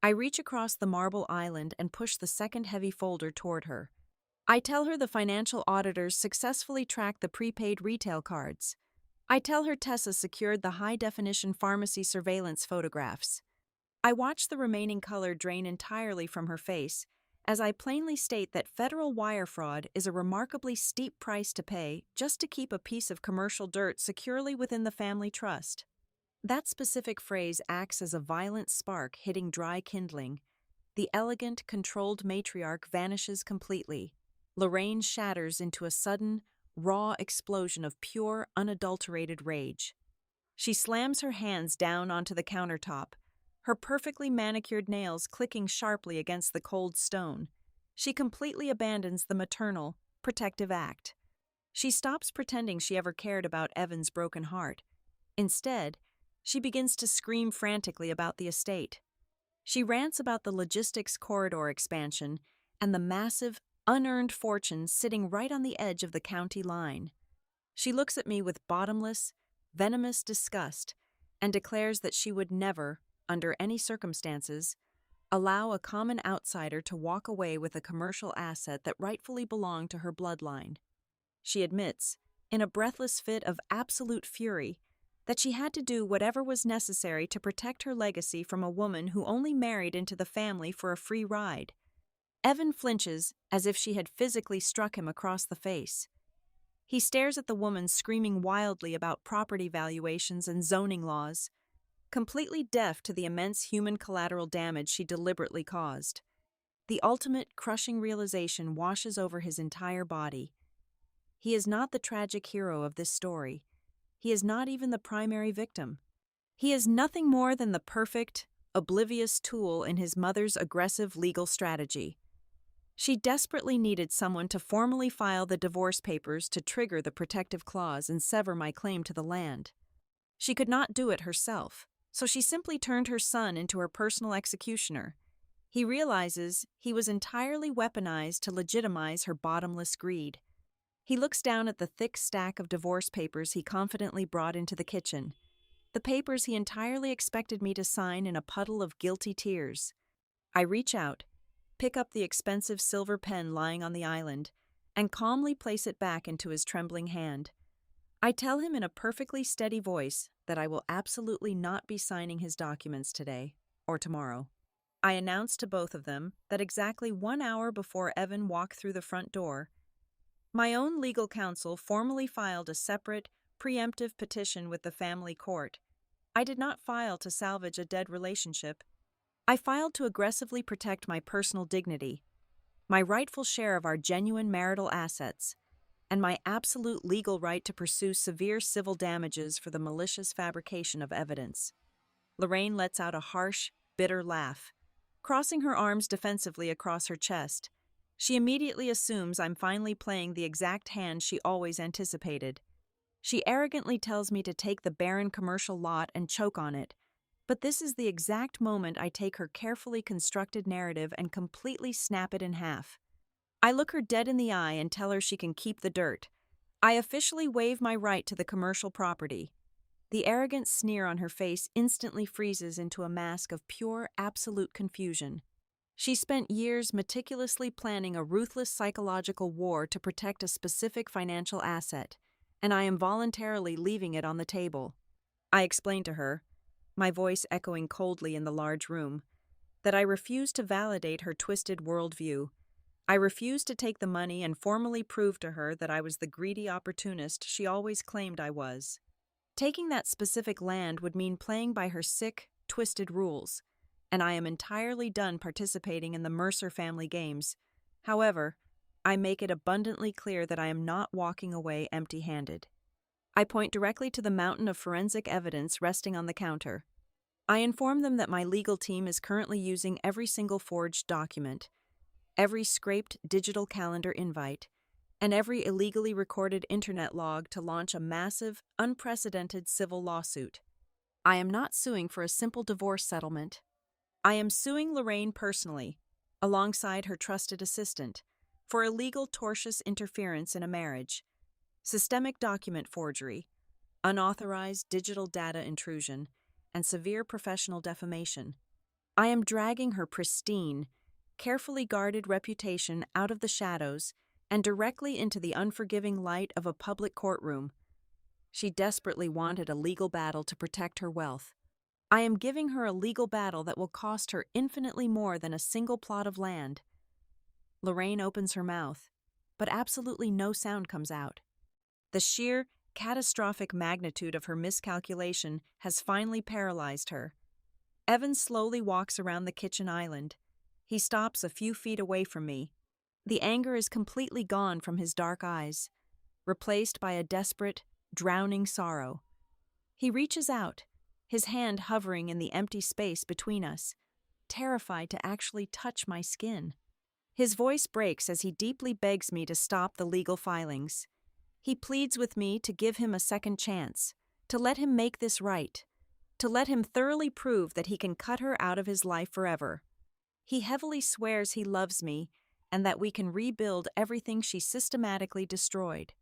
Speaker 1: I reach across the marble island and push the second heavy folder toward her. I tell her the financial auditors successfully tracked the prepaid retail cards. I tell her Tessa secured the high-definition pharmacy surveillance photographs. I watch the remaining color drain entirely from her face as I plainly state that federal wire fraud is a remarkably steep price to pay just to keep a piece of commercial dirt securely within the family trust. That specific phrase acts as a violent spark hitting dry kindling. The elegant, controlled matriarch vanishes completely. Lorraine shatters into a sudden, raw explosion of pure, unadulterated rage. She slams her hands down onto the countertop, her perfectly manicured nails clicking sharply against the cold stone. She completely abandons the maternal, protective act. She stops pretending she ever cared about Evan's broken heart. Instead, she begins to scream frantically about the estate. She rants about the logistics corridor expansion and the massive, unearned fortune sitting right on the edge of the county line. She looks at me with bottomless, venomous disgust and declares that she would never, under any circumstances, allow a common outsider to walk away with a commercial asset that rightfully belonged to her bloodline. She admits, in a breathless fit of absolute fury, that she had to do whatever was necessary to protect her legacy from a woman who only married into the family for a free ride. Evan flinches as if she had physically struck him across the face. He stares at the woman screaming wildly about property valuations and zoning laws, completely deaf to the immense human collateral damage she deliberately caused. The ultimate crushing realization washes over his entire body. He is not the tragic hero of this story. He is not even the primary victim. He is nothing more than the perfect, oblivious tool in his mother's aggressive legal strategy. She desperately needed someone to formally file the divorce papers to trigger the protective clause and sever my claim to the land. She could not do it herself, so she simply turned her son into her personal executioner. He realizes he was entirely weaponized to legitimize her bottomless greed. He looks down at the thick stack of divorce papers he confidently brought into the kitchen, the papers he entirely expected me to sign in a puddle of guilty tears. I reach out, pick up the expensive silver pen lying on the island, and calmly place it back into his trembling hand. I tell him in a perfectly steady voice that I will absolutely not be signing his documents today or tomorrow. I announce to both of them that exactly 1 hour before Evan walked through the front door, my own legal counsel formally filed a separate, preemptive petition with the family court. I did not file to salvage a dead relationship. I filed to aggressively protect my personal dignity, my rightful share of our genuine marital assets, and my absolute legal right to pursue severe civil damages for the malicious fabrication of evidence. Lorraine lets out a harsh, bitter laugh, crossing her arms defensively across her chest. She immediately assumes I'm finally playing the exact hand she always anticipated. She arrogantly tells me to take the barren commercial lot and choke on it, but this is the exact moment I take her carefully constructed narrative and completely snap it in half. I look her dead in the eye and tell her she can keep the dirt. I officially waive my right to the commercial property. The arrogant sneer on her face instantly freezes into a mask of pure, absolute confusion. She spent years meticulously planning a ruthless psychological war to protect a specific financial asset, and I am voluntarily leaving it on the table. I explain to her, my voice echoing coldly in the large room, that I refuse to validate her twisted worldview. I refuse to take the money and formally prove to her that I was the greedy opportunist she always claimed I was. Taking that specific land would mean playing by her sick, twisted rules, and I am entirely done participating in the Mercer family games. However, I make it abundantly clear that I am not walking away empty-handed. I point directly to the mountain of forensic evidence resting on the counter. I inform them that my legal team is currently using every single forged document, every scraped digital calendar invite, and every illegally recorded internet log to launch a massive, unprecedented civil lawsuit. I am not suing for a simple divorce settlement. I am suing Lorraine personally, alongside her trusted assistant, for illegal tortious interference in a marriage, systemic document forgery, unauthorized digital data intrusion, and severe professional defamation. I am dragging her pristine, carefully guarded reputation out of the shadows and directly into the unforgiving light of a public courtroom. She desperately wanted a legal battle to protect her wealth. I am giving her a legal battle that will cost her infinitely more than a single plot of land. Lorraine opens her mouth, but absolutely no sound comes out. The sheer, catastrophic magnitude of her miscalculation has finally paralyzed her. Evan slowly walks around the kitchen island. He stops a few feet away from me. The anger is completely gone from his dark eyes, replaced by a desperate, drowning sorrow. He reaches out, his hand hovering in the empty space between us, terrified to actually touch my skin. His voice breaks as he deeply begs me to stop the legal filings. He pleads with me to give him a second chance, to let him make this right, to let him thoroughly prove that he can cut her out of his life forever. He heavily swears he loves me and that we can rebuild everything she systematically destroyed.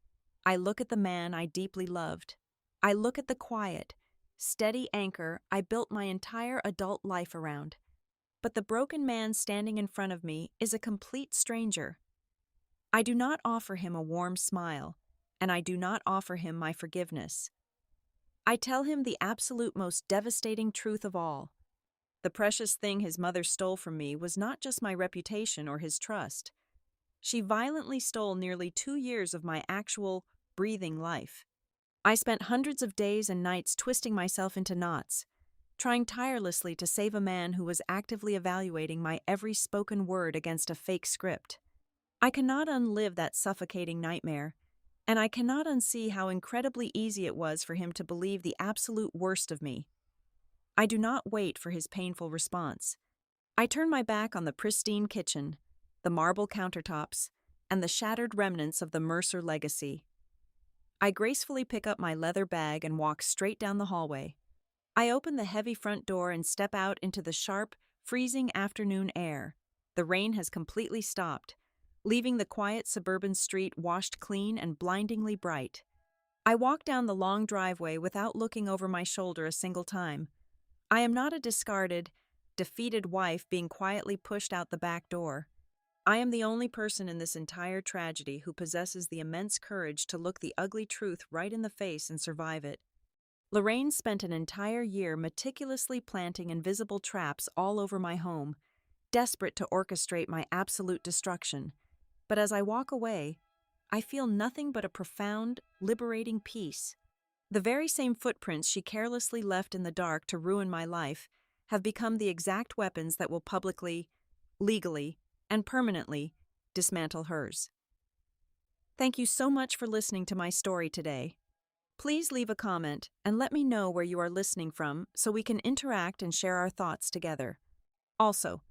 Speaker 1: I look at the man I deeply loved. I look at the quiet, steady anchor I built my entire adult life around. But the broken man standing in front of me is a complete stranger. I do not offer him a warm smile, and I do not offer him my forgiveness. I tell him the absolute most devastating truth of all. The precious thing his mother stole from me was not just my reputation or his trust. She violently stole nearly 2 years of my actual, breathing life. I spent hundreds of days and nights twisting myself into knots, trying tirelessly to save a man who was actively evaluating my every spoken word against a fake script. I cannot unlive that suffocating nightmare, and I cannot unsee how incredibly easy it was for him to believe the absolute worst of me. I do not wait for his painful response. I turn my back on the pristine kitchen, the marble countertops, and the shattered remnants of the Mercer legacy. I gracefully pick up my leather bag and walk straight down the hallway. I open the heavy front door and step out into the sharp, freezing afternoon air. The rain has completely stopped, leaving the quiet suburban street washed clean and blindingly bright. I walk down the long driveway without looking over my shoulder a single time. I am not a discarded, defeated wife being quietly pushed out the back door. I am the only person in this entire tragedy who possesses the immense courage to look the ugly truth right in the face and survive it. Lorraine spent an entire year meticulously planting invisible traps all over my home, desperate to orchestrate my absolute destruction. But as I walk away, I feel nothing but a profound, liberating peace. The very same footprints she carelessly left in the dark to ruin my life have become the exact weapons that will publicly, legally, and permanently dismantle hers. Thank you so much for listening to my story today. Please leave a comment and let me know where you are listening from so we can interact and share our thoughts together. Also,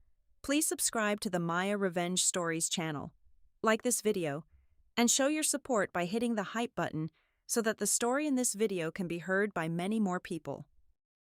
Speaker 1: please subscribe to the Maya Revenge Stories channel, like this video, and show your support by hitting the hype button so that the story in this video can be heard by many more people.